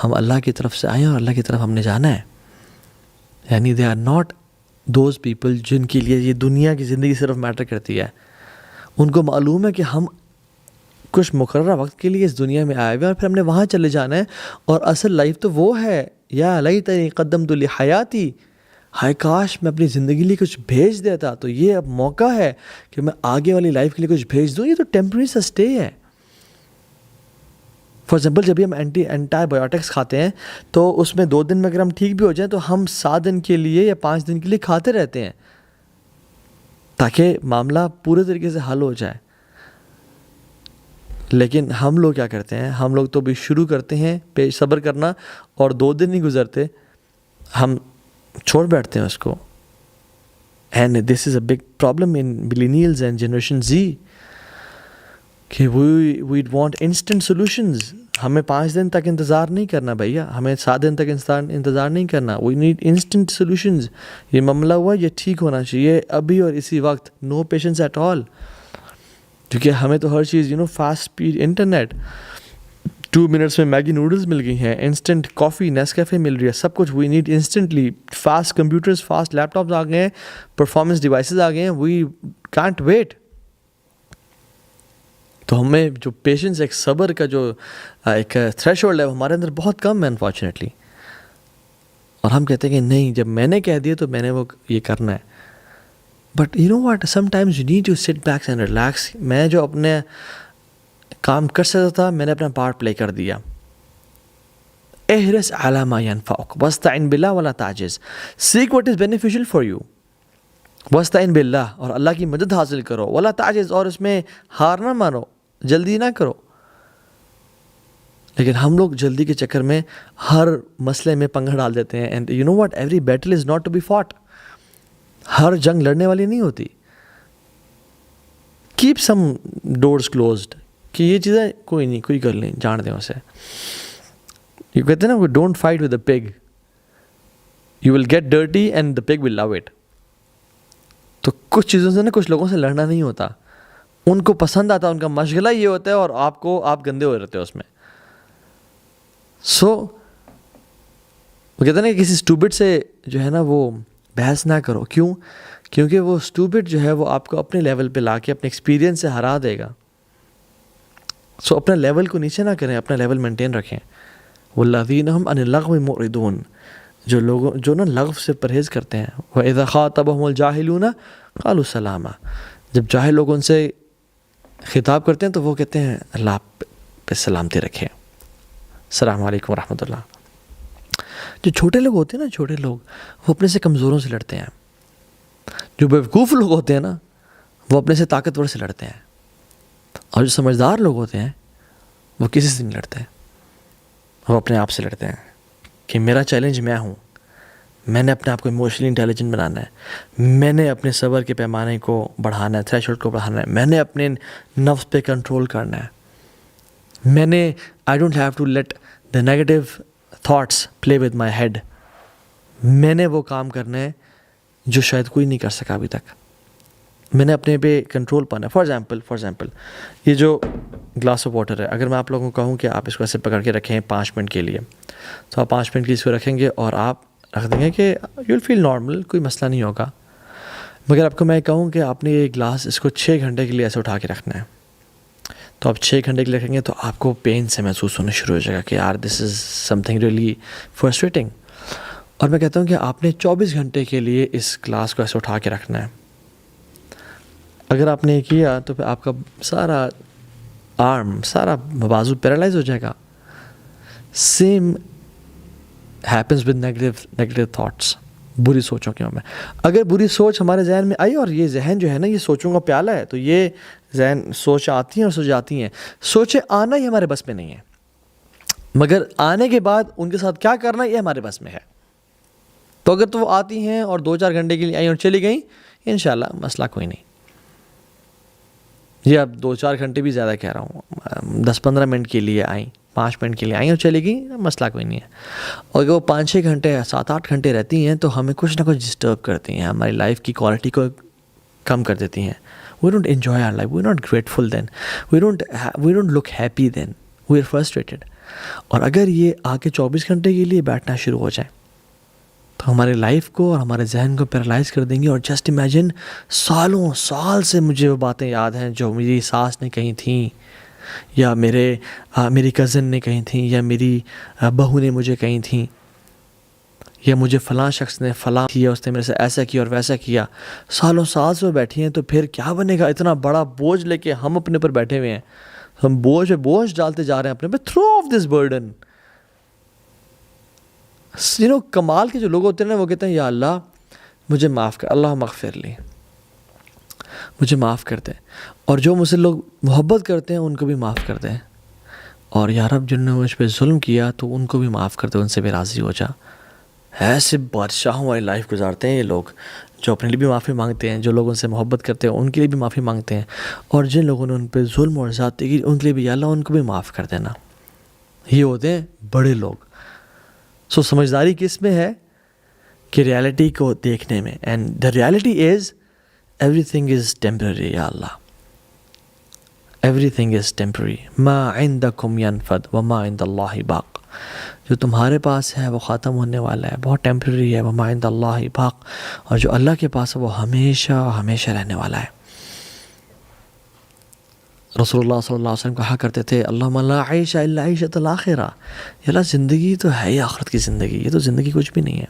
ہم اللہ کی طرف سے آئے ہیں اور اللہ کی طرف ہم نے جانا ہے. یعنی they are not those people جن کے لیے یہ دنیا کی زندگی صرف میٹر کرتی ہے. ان کو معلوم ہے کہ ہم کچھ مقررہ وقت کے لیے اس دنیا میں آئے ہوئے ہیں, اور پھر ہم نے وہاں چلے جانا ہے, اور اصل لائف تو وہ ہے. یا لیتنی قدمت لحیاتی, ہائے کاش میں اپنی زندگی لیے کچھ بھیج دیتا, تو یہ اب موقع ہے کہ میں آگے والی لائف کے لیے کچھ بھیج دوں. یہ تو ٹیمپرری سا اسٹے ہے. فار ایگزامپل جب بھی ہم اینٹی بایوٹکس کھاتے ہیں تو اس میں 2 دن میں اگر ہم ٹھیک بھی ہو جائیں تو ہم 7 دن کے لیے یا 5 دن کے لیے کھاتے رہتے ہیں تاکہ معاملہ پورے طریقے سے حل ہو جائے. لیکن ہم لوگ کیا کرتے ہیں, ہم لوگ تو بھی شروع کرتے ہیں صبر کرنا, اور 2 دن نہیں گزرتے ہم چھوڑ بیٹھتے ہیں اس کو. And this is a big problem in millennials and generation Z کہ وی وانٹ انسٹنٹ سولوشنز. ہمیں 5 دن تک انتظار نہیں کرنا بھیا, ہمیں 7 دن تک انتظار نہیں کرنا. We need instant solutions. یہ معاملہ ہوا, یہ ٹھیک ہونا چاہیے ابھی اور اسی وقت. نو پیشنس ایٹ آل. کیونکہ ہمیں تو ہر چیز فاسٹ اسپیڈ انٹرنیٹ, 2 منٹس میں میگی نوڈلز مل گئی ہیں, انسٹنٹ کافی نیسکیفے مل رہی ہے, سب کچھ we need instantly. Fast computers, fast laptops آ گئے ہیں, پرفارمنس ڈیوائسز آ گئے ہیں. We can't wait. تو ہمیں جو پیشنس, ایک صبر کا جو ایک تھریش ہولڈ ہے وہ ہمارے اندر بہت کم ہے انفارچونیٹلی. اور ہم کہتے ہیں کہ نہیں, جب میں نے کہہ دیا تو میں نے وہ یہ کرنا ہے. But you know what, sometimes you need to sit back and relax. میں جو اپنے کام کر سکتا تھا میں نے اپنا پارٹ پلے کر دیا. احرص علی ما ینفعک واستعن باللہ ولا تعجز. Seek what is beneficial for you واستعن باللہ, اور اللہ کی مدد حاصل کرو. ولا تعجز, اور اس میں ہار نہ مانو, جلدی نہ کرو. لیکن ہم لوگ جلدی کے چکر میں ہر مسئلے میں پنگا ڈال دیتے ہیں. And you know what, every battle is not to be fought. ہر جنگ لڑنے والی نہیں ہوتی. کیپ سم ڈورز کلوزڈ, کہ یہ چیزیں کوئی نہیں, کوئی کر لیں, جان دیں اسے. یہ کہتے ہیں نا, don't fight with a pig, you will get dirty and the pig will love it. تو کچھ چیزوں سے نا, کچھ لوگوں سے لڑنا نہیں ہوتا, ان کو پسند آتا, ان کا مشغلہ یہ ہوتا ہے, اور آپ گندے ہو رہتے ہو اس میں. وہ کہتے ہیں نا, کسی اسٹوبٹ سے جو ہے نا وہ بحث نہ کرو. کیوں؟ کیونکہ وہ اسٹوبٹ جو ہے وہ آپ کو اپنے لیول پہ لا کے اپنے ایکسپیرینس سے ہرا دے گا. اپنا لیول کو نیچے نہ کریں, اپنا لیول مینٹین رکھیں. والذین هم عن اللغو معرضون, جو نا لغو سے پرہیز کرتے ہیں. وَإِذَا خَاطَبَهُمُ الْجَاهِلُونَ قَالُوا سَلَامًا, جب جاہل لوگ ان سے خطاب کرتے ہیں تو وہ کہتے ہیں اللہ پہ سلامتی رکھیں, السلام علیکم ورحمۃ اللہ. جو چھوٹے لوگ ہوتے ہیں نا, چھوٹے لوگ, وہ اپنے سے کمزوروں سے لڑتے ہیں. جو بیوقوف لوگ ہوتے ہیں نا, وہ اپنے سے طاقتور سے لڑتے ہیں. اور جو سمجھدار لوگ ہوتے ہیں وہ کسی سے نہیں لڑتے. وہ اپنے آپ سے لڑتے ہیں کہ میرا چیلنج میں ہوں، میں نے اپنے آپ کو ایموشنلی انٹیلیجنٹ بنانا ہے، میں نے اپنے صبر کے پیمانے کو بڑھانا ہے، تھریش ہولڈ کو بڑھانا ہے، میں نے اپنے نفس پہ کنٹرول کرنا ہے، میں نے I don't have to let the negative thoughts play with my head, میں نے وہ کام کرنا ہے جو شاید کوئی نہیں کر سکا ابھی تک، میں نے اپنے پہ کنٹرول پانا ہے۔ فار ایگزامپل یہ جو گلاس آف واٹر ہے، اگر میں آپ لوگوں کو کہوں کہ آپ اس کو ایسے پکڑ کے رکھیں 5 منٹ کے لیے، تو آپ 5 منٹ کے اس کو رکھیں گے اور آپ رکھ دیں گے کہ یو ول فیل نارمل، کوئی مسئلہ نہیں ہوگا۔ مگر آپ کو میں کہوں کہ آپ نے یہ گلاس اس کو 6 گھنٹے کے لیے ایسے اٹھا کے رکھنا ہے، تو آپ 6 گھنٹے کے لیے رکھیں گے تو آپ کو پین سے محسوس ہونا شروع ہو جائے گا کہ یار دس از سم تھنگ ریئلی فرسٹریٹنگ۔ اور میں کہتا ہوں کہ آپ نے 24 گھنٹے کے لیے اس گلاس کو ایسے اٹھا کے رکھنا ہے۔ اگر آپ نے کیا تو پھر آپ کا سارا سارا بازو پیرالائز ہو جائے گا۔ Same happens with negative thoughts, بری سوچوں کے میں اگر بری سوچ ہمارے ذہن میں آئی، اور یہ ذہن جو ہے نا یہ سوچوں کا پیالہ ہے، تو یہ ذہن سوچ آتی ہیں اور سو جاتی ہیں، سوچیں آنا ہی ہمارے بس میں نہیں ہے، مگر آنے کے بعد ان کے ساتھ کیا کرنا یہ ہمارے بس میں ہے۔ تو اگر تو وہ آتی ہیں اور 2-4 گھنٹے کے لیے آئیں اور چلی گئیں، انشاءاللہ مسئلہ کوئی نہیں۔ یہ اب 2-4 گھنٹے بھی زیادہ کہہ رہا ہوں، 10-15 منٹ کے لیے آئیں، 5 منٹ کے لیے آئیں اور چلے گئی، مسئلہ کوئی نہیں ہے۔ اور اگر وہ 5-6 گھنٹے 7-8 گھنٹے رہتی ہیں تو ہمیں کچھ نہ کچھ ڈسٹرب کرتی ہیں، ہماری لائف کی کوالٹی کو کم کر دیتی ہیں۔ We don't enjoy our life, we not grateful then, we don't look happy then, we are frustrated. اور اگر یہ آگے 24 گھنٹے کے لیے بیٹھنا شروع ہو جائیں تو ہمارے لائف کو اور ہمارے ذہن کو پیرالائز کر دیں گے۔ اور جسٹ امیجن سالوں سال سے مجھے وہ باتیں یاد ہیں جو میری ساس نے کہی تھیں، یا میری کزن نے کہی تھیں، یا میری بہو نے مجھے کہی تھیں، یا مجھے فلاں شخص نے فلاں کیا، اس نے میرے سے ایسا کیا اور ویسا کیا۔ سالوں سال سے وہ بیٹھی ہیں، تو پھر کیا بنے گا؟ اتنا بڑا بوجھ لے کے ہم اپنے پر بیٹھے ہوئے ہیں، ہم بوجھ پہ بوجھ ڈالتے جا رہے ہیں اپنے پہ۔ تھرو آف دس برڈن، کمال کے جو لوگ ہوتے ہیں نا، وہ کہتے ہیں یا اللہ مجھے معاف کر، اللہ مغفر لی، مجھے معاف کر دے، اور جو مجھ سے لوگ محبت کرتے ہیں ان کو بھی معاف کر دیں، اور یا رب جن نے مجھ پہ ظلم کیا تو ان کو بھی معاف کر دے، ان سے بھی راضی ہو جا۔ ایسے بادشاہوں والی لائف گزارتے ہیں یہ لوگ، جو اپنے لیے بھی معافی مانگتے ہیں، جو لوگ ان سے محبت کرتے ہیں ان کے لیے بھی معافی مانگتے ہیں، اور جن لوگوں نے ان پہ ظلم اور زیادتی کی ان کے لیے بھی یا اللہ ان کو بھی معاف کر دینا۔ یہ ہوتے ہیں بڑے لوگ۔ سمجھداری کس میں ہے؟ کہ ریالٹی کو دیکھنے میں، and the reality is every thing is temporary. یا اللہ ایوری تھنگ از ٹیمپرری، ما عندکم ینفد وما عند اللہ باق، جو تمہارے پاس ہے وہ ختم ہونے والا ہے، بہت ٹیمپرری ہے، وما عند اللہ باق، اور جو اللہ کے پاس ہے وہ ہمیشہ ہمیشہ رہنے والا ہے۔ رسول اللہ صلی اللہ علیہ وسلم کہا کرتے تھے اللہم لا عیش الا عیشۃ الآخرہ، یا اللہ زندگی تو ہے ہی آخرت کی زندگی، یہ تو زندگی کچھ بھی نہیں ہے۔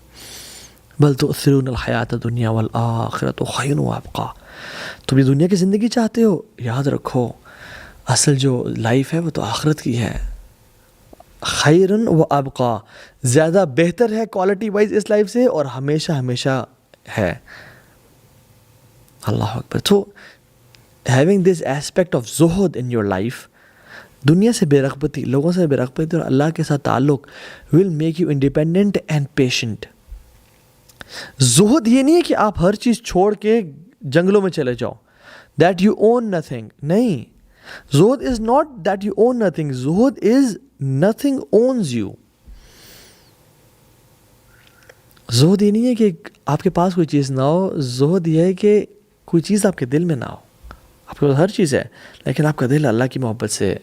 بل تؤثرون الحیات الدنیا والآخرۃ خیر وابقیٰ، تم یہ دنیا کی زندگی چاہتے ہو، یاد رکھو اصل جو لائف ہے وہ تو آخرت کی ہے، خیر و ابقیٰ، زیادہ بہتر ہے کوالٹی وائز اس لائف سے، اور ہمیشہ ہمیشہ ہے۔ اللہ اکبر۔ تو having this aspect of zuhud in your life، دنیا سے بے رغبتی، لوگوں سے بے رغبتی اور اللہ کے ساتھ تعلق will make you independent and patient۔ زہد یہ نہیں ہے کہ آپ ہر چیز چھوڑ کے جنگلوں میں چلے جاؤ، that you own nothing، نہیں، زہد is not that you own nothing، Zuhd is nothing owns you۔ زہد یہ نہیں ہے کہ آپ کے پاس کوئی چیز نہ ہو، زہد یہ ہے کہ کوئی چیز آپ کے دل میں نہ ہو۔ آپ کے پاس ہر چیز ہے لیکن آپ کا دل اللہ کی محبت سے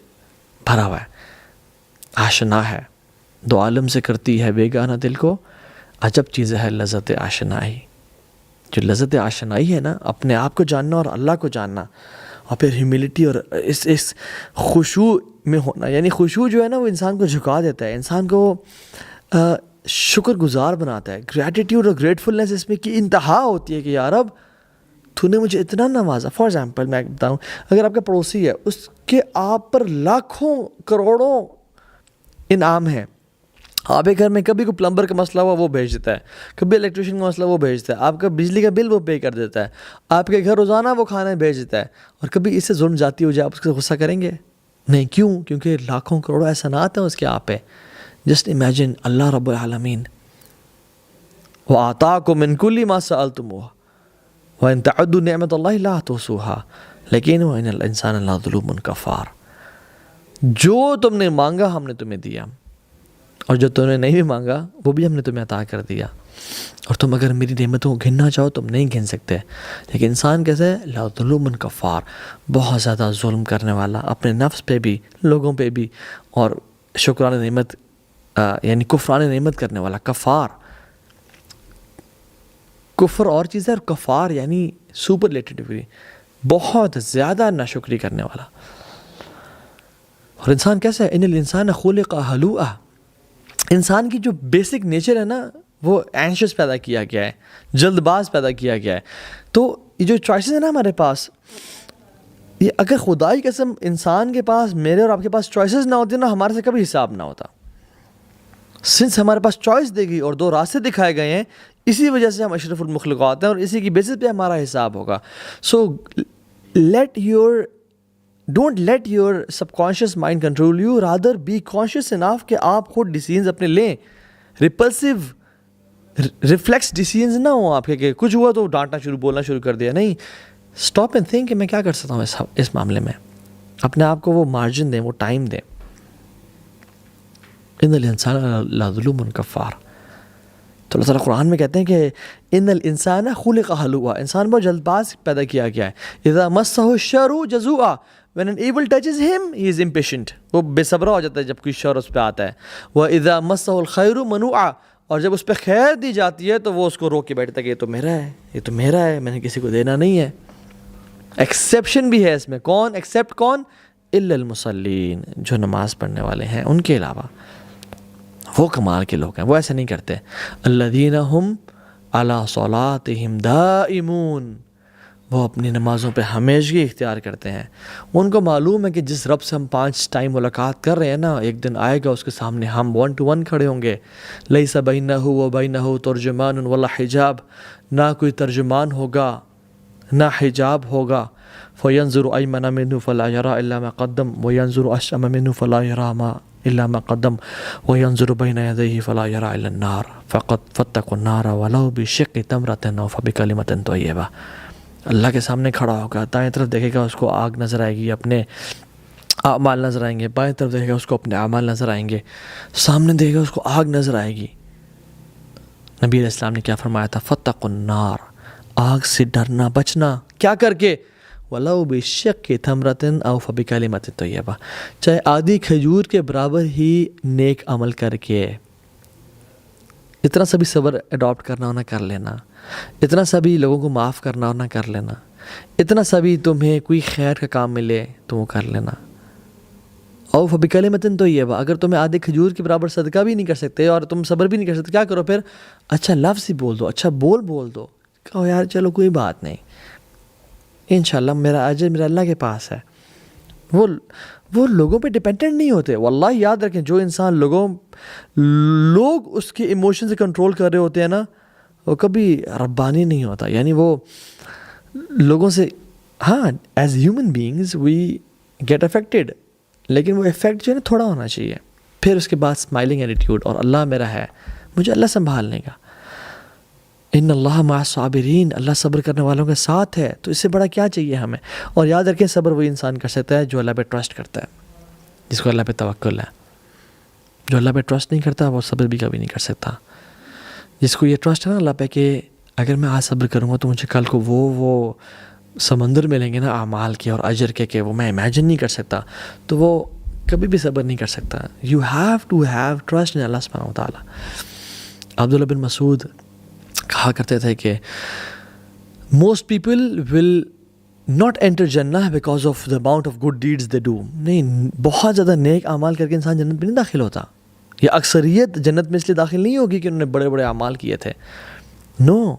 بھرا ہوا ہے، آشنا ہے، دو عالم سے کرتی ہے بیگانہ دل کو، عجب چیز ہے لذت آشنائی۔ جو لذت آشنائی ہے نا، اپنے آپ کو جاننا اور اللہ کو جاننا، اور پھر ہیوملٹی اور اس خشوع میں ہونا، یعنی خشوع جو ہے نا وہ انسان کو جھکا دیتا ہے، انسان کو شکر گزار بناتا ہے۔ گریٹیٹیوڈ اور گریٹفلنس اس میں کی انتہا ہوتی ہے کہ یا رب تو نے مجھے اتنا نوازا۔ فار ایگزامپل میں بتاؤں، اگر آپ کا پڑوسی ہے، اس کے آپ پر لاکھوں کروڑوں انعام ہیں، آپ کے گھر میں کبھی کوئی پلمبر کا مسئلہ ہوا وہ بھیج دیتا ہے، کبھی الیکٹریشین کا مسئلہ وہ بھیجتا ہے، آپ کا بجلی کا بل وہ پے کر دیتا ہے، آپ کے گھر روزانہ وہ کھانا بھیج دیتا ہے، اور کبھی اس سے ظلم جاتی ہو جائے آپ اس سے غصہ کریں گے؟ نہیں۔ کیوں؟ کیونکہ لاکھوں کروڑوں احسانات ہیں اس کے آپ پہ، جسٹ امیجن اللہ رب العالمین وَآتَاكُم مِّن كُلِّ مَا سَأَلْتُمُوهُ وَإِن تَعُدُّوا نِعْمَةَ اللَّهِ لَا تُحْصُوهَا لیکن وَإِنَّ الْإِنسَانَ لَظَلُومٌ كَفَّارٌ، جو تم نے مانگا ہم نے تمہیں دیا، اور جو تم نے نہیں بھی مانگا وہ بھی ہم نے تمہیں عطا کر دیا، اور تم اگر میری نعمتوں کو گننا چاہو تم نہیں گن سکتے۔ لیکن انسان کیسے ہے؟ لَظَلُومٌ كَفَّارٌ، بہت زیادہ ظلم کرنے والا، اپنے نفس پہ بھی، لوگوں پہ بھی، اور شکران نعمت یعنی کفران نعمت کرنے والا، کفار۔ کفر اور چیز ہے، اور کفار یعنی سپرلیٹیولی بہت زیادہ ناشکری کرنے والا۔ اور انسان کیسا ہے؟ ان الانسان خلق ہلوعا، انسان کی جو بیسک نیچر ہے نا وہ اینشیس پیدا کیا گیا ہے، جلد باز پیدا کیا گیا ہے۔ تو یہ جو چوائسز ہیں نا ہمارے پاس، یہ اگر خدائی قسم انسان کے پاس، میرے اور آپ کے پاس چوائسز نہ ہوتے نا، ہمارے سے کبھی حساب نہ ہوتا۔ سنس ہمارے پاس چوائس دے گی اور دو راستے دکھائے گئے ہیں، اسی وجہ سے ہم اشرف المخلوقات ہیں، اور اسی کی بیسس پہ ہمارا حساب ہوگا۔ So don't let your subconscious mind control you, rather be conscious enough کہ آپ خود ڈیسیژنز اپنے لیں، ریپلسو ریفلیکس ڈیسیژنز نہ ہوں آپ کے کہ کچھ ہوا تو ڈانٹنا بولنا شروع کر دیا۔ نہیں، اسٹاپ اینڈ تھنک کہ میں کیا کر سکتا ہوں اس معاملے میں، اپنے آپ کو وہ مارجن دیں، وہ ٹائم دیں۔ ان الانسان لظلوم کفار، تو اللہ تعالیٰ قرآن میں کہتے ہیں کہ ان الانسان خلق ہلوعا، انسان بہت جلد باز پیدا کیا گیا ہے۔ اذا مسہ الشر جزوعا، when an evil touches him he is impatient، وہ بے صبرا ہو جاتا ہے جب کوئی شر اس پہ آتا ہے۔ واذا مسہ الخیر منوعا، اور جب اس پہ خیر دی جاتی ہے تو وہ اس کو روک کے بیٹھتا ہے کہ یہ تو میرا ہے، یہ تو میرا ہے، میں نے کسی کو دینا نہیں ہے۔ ایکسیپشن بھی ہے اس میں، کون ایکسیپٹ؟ کون؟ الا المصلین، جو نماز پڑھنے والے ہیں، ان کے علاوہ وہ کمال کے لوگ ہیں، وہ ایسے نہیں کرتے۔ الذین ہم علی صلاتہم دائمون، وہ اپنی نمازوں پہ ہمیشگی اختیار کرتے ہیں۔ ان کو معلوم ہے کہ جس رب سے ہم 5 ٹائم ملاقات کر رہے ہیں نا، ایک دن آئے گا اس کے سامنے ہم 1 to 1 کھڑے ہوں گے۔ لیس بینہ و بینہ ترجمان ولا حجاب، نہ کوئی ترجمان ہوگا نہ حجاب ہوگا۔ فینظر ایمن منہ فلا یری الا ما قدم وینظر اشأم منہ فلا یری ما الا ما قدم وینظر بین یدیہ فلا یری الا النار فاتقوا النار ولو بشق تمرۃ او فبکلمۃ طیبہ۔ اللہ کے سامنے کھڑا ہوگا، دائیں طرف دیکھے گا اس کو آگ نظر آئے گی، اپنے اعمال نظر آئیں گے، بائیں طرف دیکھے گا اس کو اپنے اعمال نظر آئیں گے، سامنے دیکھے گا اس کو آگ نظر آئے گی۔ نبی علیہ السلام نے کیا فرمایا تھا؟ فاتقوا النار، آگ سے ڈرنا بچنا، کیا کر کے؟ وَلَوْ بِشِقِّ تَمْرَةٍ أَوْ فَبِكَلِمَةٍ طَيِّبَةٍ، چاہے آدھی کھجور کے برابر ہی نیک عمل کر کے۔ اتنا سا بھی صبر اڈاپٹ کرنا ہونا کر لینا، اتنا سا بھی لوگوں کو معاف کرنا ہونا کر لینا، اتنا سا بھی تمہیں کوئی خیر کا کام ملے تو وہ کر لینا۔ او فبکلمۃ طیبہ، اگر تمہیں آدھے کھجور کے برابر صدقہ بھی نہیں کر سکتے اور تم صبر بھی نہیں کر سکتے، کیا کرو پھر؟ اچھا لفظ ہی بول دو، اچھا بول دو، کہو یار چلو کوئی بات نہیں، انشاءاللہ میرا اجر میرا اللہ کے پاس ہے۔ وہ لوگوں پہ ڈیپینڈنٹ نہیں ہوتے۔ واللہ یاد رکھیں، جو انسان لوگ اس کے ایموشن سے کنٹرول کر رہے ہوتے ہیں نا، وہ کبھی ربانی نہیں ہوتا۔ یعنی وہ لوگوں سے، ہاں as human beings we get affected, لیکن وہ افیکٹ جو ہے نا تھوڑا ہونا چاہیے۔ پھر اس کے بعد اسمائلنگ ایٹیٹیوڈ، اور اللہ میرا ہے، مجھے اللہ سنبھال لے گا۔ ان اللہ مع الصابرین، اللہ صبر کرنے والوں کے ساتھ ہے، تو اس سے بڑا کیا چاہیے ہمیں؟ اور یاد رکھیں صبر وہی انسان کر سکتا ہے جو اللہ پہ ٹرسٹ کرتا ہے، جس کو اللہ پہ توکل ہے۔ جو اللہ پہ ٹرسٹ نہیں کرتا وہ صبر بھی کبھی نہیں کر سکتا۔ جس کو یہ ٹرسٹ ہے نا اللہ پہ کہ اگر میں آج صبر کروں گا تو مجھے کل کو وہ سمندر ملیں گے نا اعمال کے اور اجر کے کہ وہ میں امیجن نہیں کر سکتا، تو وہ کبھی بھی صبر نہیں کر سکتا۔ You have to have trust in Allah سبحانہ وتعالیٰ۔ عبداللہ بن مسعود کہا کرتے تھے کہ most people will not enter جنہ because of the amount of good deeds they do, نہیں، بہت زیادہ نیک اعمال کر کے انسان جنت میں نہیں داخل ہوتا، یا اکثریت جنت میں اس لیے داخل نہیں ہوگی کہ انہوں نے بڑے بڑے اعمال کیے تھے، no,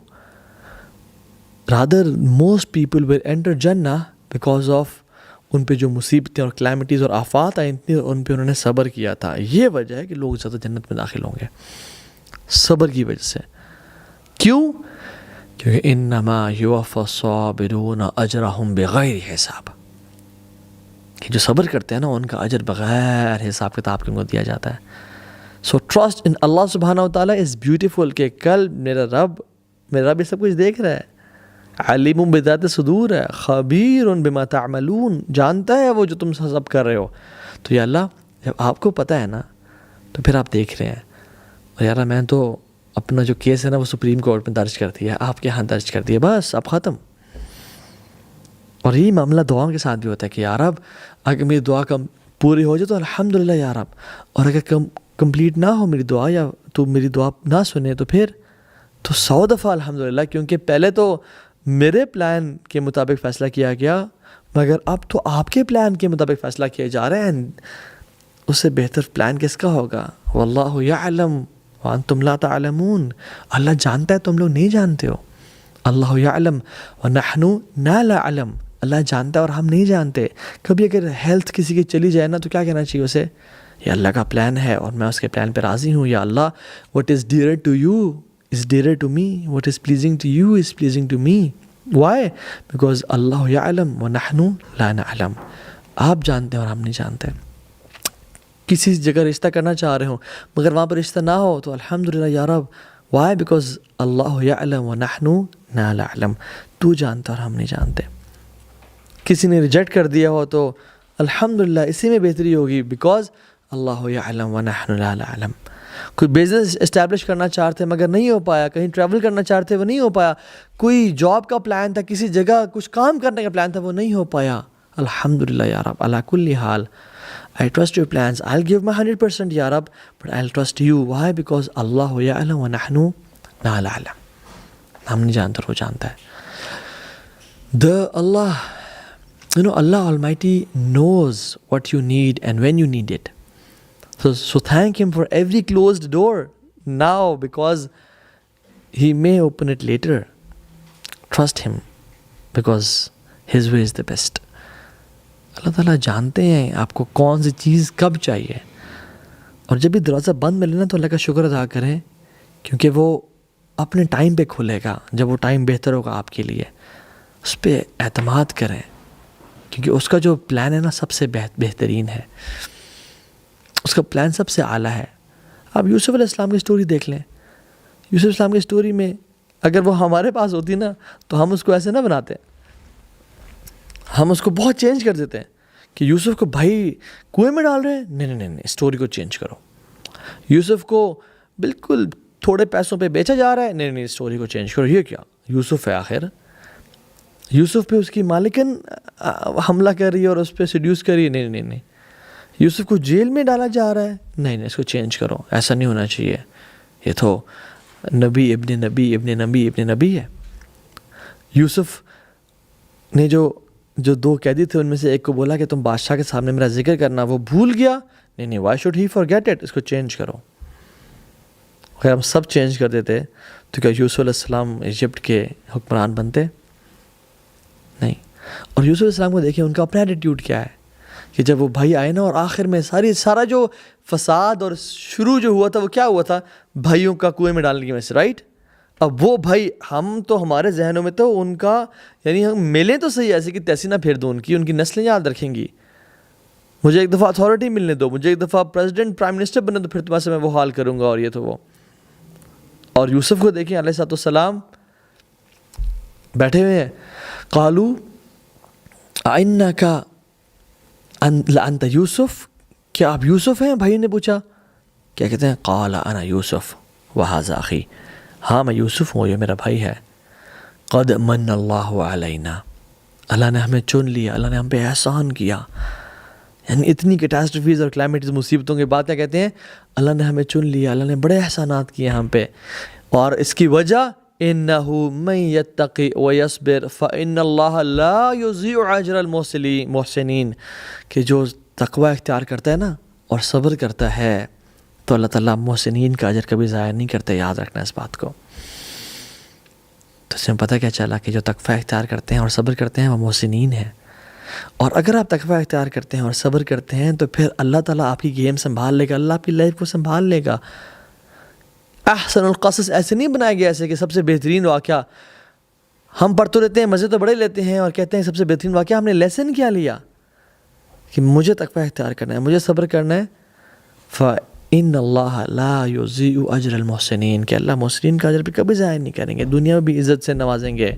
rather most people will enter جنہ بیکاز آف ان پہ جو مصیبتیں اور کلیمٹیز اور آفات آئیں تھیں ان پہ انہوں نے صبر کیا تھا۔ یہ وجہ ہے کہ لوگ زیادہ جنت میں داخل ہوں گے، صبر کی وجہ سے۔ کیوں؟ کیونکہ انما یوفی الصابرون اجرہم بغیر حساب، کہ جو صبر کرتے ہیں نا ان کا اجر بغیر حساب کتاب کے ان کو دیا جاتا ہے۔ سو ٹرسٹ ان اللہ سبحانہ و تعالیٰ از بیوٹیفل کہ کل میرا رب یہ سب کچھ دیکھ رہا ہے، علیم بذات صدور ہے، خبیر بما تعملون، جانتا ہے وہ جو تم سب کر رہے ہو. تو یا اللہ جب آپ کو پتہ ہے نا تو پھر آپ دیکھ رہے ہیں. اور یار میں تو اپنا جو کیس ہے نا وہ سپریم کورٹ میں درج کر دیا ہے، آپ کے ہاں درج کر دیا، بس اب ختم. اور یہی معاملہ دعاؤں کے ساتھ بھی ہوتا ہے کہ یا رب اگر میری دعا پوری ہو جائے تو الحمدللہ یا رب، اور اگر کمپلیٹ نہ ہو میری دعا یا تو میری دعا نہ سنے تو پھر تو 100 دفعہ الحمدللہ، کیونکہ پہلے تو میرے پلان کے مطابق فیصلہ کیا گیا مگر اب تو آپ کے پلان کے مطابق فیصلہ کیے جا رہے ہیں. اس سے بہتر پلان کس کا ہوگا؟ واللہ یعلم وانتم لا تعلمون، اللہ جانتا ہے تم لوگ نہیں جانتے ہو. اللہ یعلم ونحن لا نعلم، اللہ جانتا ہے اور ہم نہیں جانتے. کبھی اگر ہیلتھ کسی کی چلی جائے نا تو کیا کہنا چاہیے اسے؟ یہ اللہ کا پلان ہے اور میں اس کے پلان پہ راضی ہوں. یا اللہ what is dearer to you is dearer to me, what is pleasing to you is pleasing to me. Why? Because اللہ یعلم ونحن لا نعلم، آپ جانتے ہیں اور ہم نہیں جانتے. کسی جگہ رشتہ کرنا چاہ رہے ہوں مگر وہاں پر رشتہ نہ ہو تو الحمدللہ یا رب. Why? Because اللہ یعلم ونحن لا نعلم، تو جانتا اور ہم نہیں جانتے. کسی نے ریجیکٹ کر دیا ہو تو الحمدللہ اسی میں بہتری ہوگی، بیکاز اللہ یعلم ونحن لا نعلم. کوئی بزنس اسٹیبلش کرنا چاہتے مگر نہیں ہو پایا، کہیں ٹریول کرنا چاہتے وہ نہیں ہو پایا، کوئی جاب کا پلان تھا، کسی جگہ کچھ کام کرنے کا پلان تھا وہ نہیں ہو پایا، الحمدللہ یا رب علی کل حال. I trust your plans. I'll give my 100% یا رب, but I'll trust you. Why? Because اللہ یعلم ونحن لا نعلم. ہم نہیں جانتے وہ جانتا ہے. Allah Almighty knows what you need and when you need it. So thank Him for every closed door now, because He may open it later. Trust Him because His way is the best. اللہ تعالیٰ جانتے ہیں آپ کو کون سی چیز کب چاہیے, اور جب بھی دروازہ بند ملے نا تو اللہ کا شکر ادا کریں, کیونکہ وہ اپنے ٹائم پہ کھلے گا جب وہ ٹائم بہتر ہوگا آپ کے لیے. اس پہ اعتماد کریں کیونکہ اس کا جو پلان ہے نا سب سے بہترین ہے, اس کا پلان سب سے اعلیٰ ہے. آپ یوسف علیہ السلام کی اسٹوری دیکھ لیں. یوسف علیہ السلام کی اسٹوری میں اگر وہ ہمارے پاس ہوتی نا تو ہم اس کو ایسے نہ بناتے, ہم اس کو بہت چینج کر دیتے ہیں کہ یوسف کو بھائی کنویں میں ڈال رہے ہیں, نہیں, اسٹوری کو چینج کرو. یوسف کو بالکل تھوڑے پیسوں پہ بیچا جا رہا ہے, نہیں, اسٹوری کو چینج کرو. یہ کیا یوسف ہے آخر, یوسف پہ اس کی مالکن حملہ کر رہی ہے اور اس پہ سیڈیوس کر رہی ہے, نہیں, یوسف کو جیل میں ڈالا جا رہا ہے, نہیں, اس کو چینج کرو, ایسا نہیں ہونا چاہیے, یہ تو نبی ابن نبی ہے. یوسف نے جو 2 قیدی تھے ان میں سے ایک کو بولا کہ تم بادشاہ کے سامنے میرا ذکر کرنا, وہ بھول گیا, نہیں, why should he forget it, اس کو چینج کرو. اگر ہم سب چینج کر دیتے تو کیا یوسف علیہ السلام ایجپٹ کے حکمران بنتے؟ نہیں. اور یوسف علیہ السلام کو دیکھیں ان کا اپنا ایٹیٹیوڈ کیا ہے کہ جب وہ بھائی آئے نا اور آخر میں سارا جو فساد اور شروع جو ہوا تھا وہ کیا ہوا تھا, بھائیوں کا کنویں میں ڈالنے کی وجہ سے, رائٹ. اب وہ بھائی ہم تو ہمارے ذہنوں میں تو ان کا یعنی ہم ملیں تو صحیح ایسے کہ تیسی نہ پھیر دو, ان کی نسلیں یاد رکھیں گی. مجھے ایک دفعہ اتھارٹی ملنے دو, مجھے ایک دفعہ پریزیڈنٹ پرائم منسٹر بننے دو, پھر تمہارے سے میں وہ حال کروں گا اور یہ تو وہ. اور یوسف کو دیکھیں علیہ السلام بیٹھے ہوئے ہیں, قالو انک لانت یوسف, کیا آپ یوسف ہیں؟ بھائی نے پوچھا. کیا کہتے ہیں؟ قال انا یوسف وہذا اخی, ہاں میں یوسف ہوں, یہ میرا بھائی ہے. قد من اللہ علینا, اللہ نے ہمیں چن لیا, اللہ نے ہم پہ احسان کیا. یعنی اتنی کیٹاسٹرفیز اور کلائمیٹز مصیبتوں کے بعد کیا کہتے ہیں؟ اللہ نے ہمیں چن لیا, اللہ نے بڑے احسانات کیے ہم پہ. اور اس کی وجہ انہ من یتقی ویصبر فان اللہ لا یضیع اجر المحسنین, کہ جو تقوی اختیار کرتا ہے نا اور صبر کرتا ہے تو اللہ تعالیٰ محسنین کا اجر کبھی ضائع نہیں کرتے. یاد رکھنا اس بات کو. تو اس میں پتہ کیا چلا کہ جو تقوی اختیار کرتے ہیں اور صبر کرتے ہیں وہ محسنین ہیں. اور اگر آپ تقوی اختیار کرتے ہیں اور صبر کرتے ہیں تو پھر اللہ تعالیٰ آپ کی گیم سنبھال لے گا, اللہ آپ کی لائف کو سنبھال لے گا. احسن القصص ایسے نہیں بنایا گیا ایسے کہ سب سے بہترین واقعہ ہم پڑھتے رہتے ہیں, مزے تو بڑے لیتے ہیں اور کہتے ہیں سب سے بہترین واقعہ. ہم نے لیسن کیا لیا کہ مجھے تقوی اختیار کرنا ہے, مجھے صبر کرنا ہے. ان اللہ لا یضیع اجر المحسنین، کہ اللہ محسنین کا اجر بھی کبھی ضائع نہیں کریں گے، دنیا میں بھی عزت سے نوازیں گے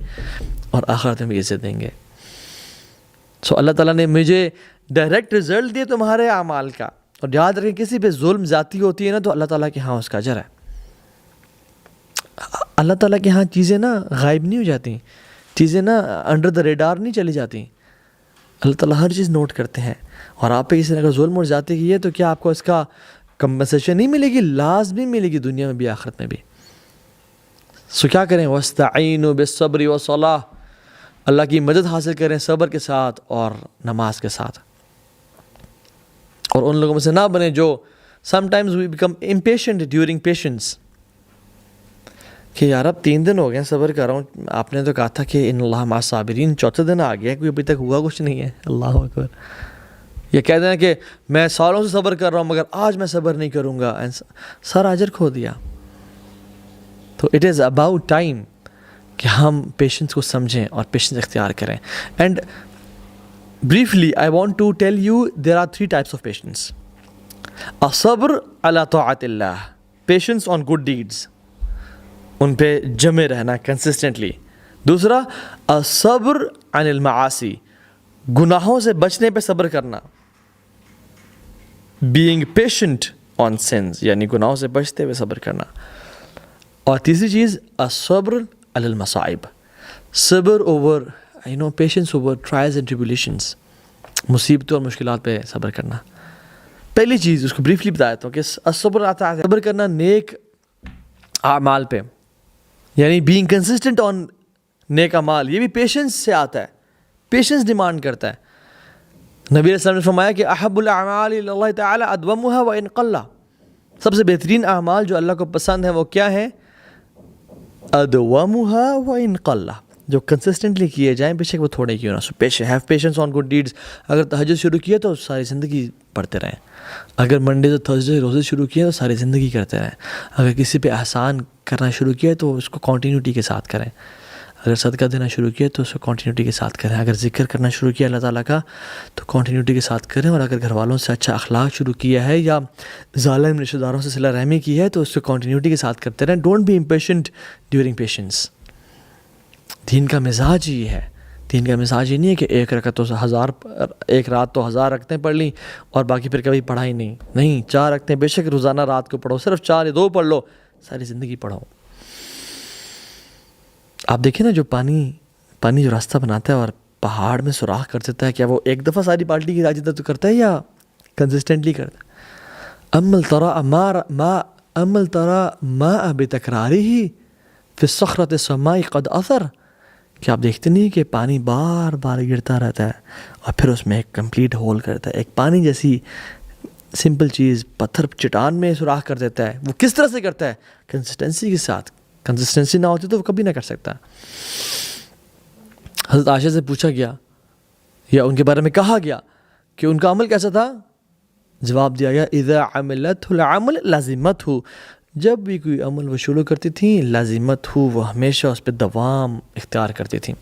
اور آخرت میں بھی عزت دیں گے. سو اللہ تعالیٰ نے مجھے ڈائریکٹ رزلٹ دیے تمہارے اعمال کا. اور یاد رکھیں کسی پہ ظلم زیادتی ہوتی ہے نا تو اللہ تعالیٰ کے ہاں اس کا اجر ہے. اللہ تعالیٰ کے ہاں چیزیں نا غائب نہیں ہو جاتی، چیزیں نا انڈر دا ریڈار نہیں چلی جاتی. اللہ تعالیٰ ہر چیز نوٹ کرتے ہیں. اور آپ پہ کسی نے اگر ظلم اور زیادتی کی ہے تو کیا آپ کو اس کا کمپنسیشن نہیں ملے گی؟ لازمی ملے گی، دنیا میں بھی آخرت میں بھی. سو کیا کریں؟ وَاسْتَعِينُوا بِالصَّبْرِ وَالصَّلَاةِ، اللہ کی مدد حاصل کریں صبر کے ساتھ اور نماز کے ساتھ. اور ان لوگوں میں سے نہ بنے جو sometimes we become impatient during patience, کہ یار اب 3 دن ہو گئے صبر کر رہا ہوں، آپ نے تو کہا تھا کہ ان اللہ مع الصابرین، چوتھے دن آ گیا کوئی ابھی تک ہوا کچھ نہیں ہے. اللہ اکبر. یہ کہہ دینا کہ میں سالوں سے صبر کر رہا ہوں مگر آج میں صبر نہیں کروں گا، سارا اجر کھو دیا. تو اٹ از اباؤٹ ٹائم کہ ہم پیشنس کو سمجھیں اور پیشنس اختیار کریں. And briefly I want to tell you there are 3 types of patience. الصبر على طاعت اللہ، patience on good deeds، ان پہ جمے رہنا کنسسٹنٹلی. دوسرا الصبر عن المعاصی، گناہوں سے بچنے پہ صبر کرنا، being patient on sins، یعنی گناہوں سے بچتے ہوئے صبر کرنا. اور تیسری چیز الصبر علی المصائب، صبر over patience over trials and tribulations, مصیبتوں اور مشکلات پہ صبر کرنا. پہلی چیز اس کو بریفلی بتایا تھا کہ الصبر آتا ہے صبر کرنا نیک اعمال پہ، یعنی بینگ کنسسٹنٹ آن نیک اعمال. یہ بھی پیشنس سے آتا ہے، پیشنس ڈیمانڈ کرتا ہے. نبی علیہ السلام نے فرمایا کہ احب الاعمال الی اللہ تعالی ادومها وان قل، سب سے بہترین اعمال جو اللہ کو پسند ہیں وہ کیا ہیں؟ ادومها وان قل، جو کنسسٹنٹلی کیے جائیں بے شک وہ تھوڑے کیوں نہ. Have patience on good deeds. اگر تہجد شروع کیا تو ساری زندگی پڑھتے رہیں. اگر منڈے سے تھرسڈے روزے شروع کیے تو ساری زندگی کرتے رہیں. اگر کسی پہ احسان کرنا شروع کیا تو اس کو کنٹینیوٹی کے ساتھ کریں. اگر صدقہ دینا شروع کیا تو اس کو کنٹینیوٹی کے ساتھ کریں. اگر ذکر کرنا شروع کیا اللہ تعالیٰ کا تو کنٹینیوٹی کے ساتھ کریں. اور اگر گھر والوں سے اچھا اخلاق شروع کیا ہے یا ظالم رشتہ داروں سے صلہ رحمی کی ہے تو اس کو کنٹینیوٹی کے ساتھ کرتے رہیں. Don't be impatient during patience. دین کا مزاج یہ ہے. دین کا مزاج یہ نہیں ہے کہ ایک رکعت تو 1000، ایک رات تو 1000 رکعتیں پڑھ لیں اور باقی پھر کبھی پڑھا ہی نہیں. نہیں، 4 رکعتیں بے شک روزانہ رات کو پڑھو، صرف 4 یا 2 پڑھ لو، ساری زندگی پڑھو. آپ دیکھیں نا جو پانی جو راستہ بناتا ہے اور پہاڑ میں سوراخ کر دیتا ہے، کیا وہ ایک دفعہ ساری بالٹی کی راجدہ تو کرتا ہے یا کنسسٹنٹلی کرتا ہے؟ امل ترى ماء بتکرارہ فی الصخرۃ السماء قد اثر، کہ آپ دیکھتے نہیں کہ پانی بار بار گرتا رہتا ہے اور پھر اس میں ایک کمپلیٹ ہول کرتا ہے. ایک پانی جیسی سمپل چیز پتھر چٹان میں سوراخ کر دیتا ہے. وہ کس طرح سے کرتا ہے؟ کنسسٹنسی کے ساتھ. کنسسٹنسی نہ ہوتی تو وہ کبھی نہ کر سکتا. حضرت عائشہ سے پوچھا گیا یا ان کے بارے میں کہا گیا کہ ان کا عمل کیسا تھا؟ جواب دیا گیا اذا عملت العمل لازمت ہو، جب بھی کوئی عمل وہ شروع کرتی تھیں لازمت ہو، وہ ہمیشہ اس پہ دوام اختیار کرتی تھیں.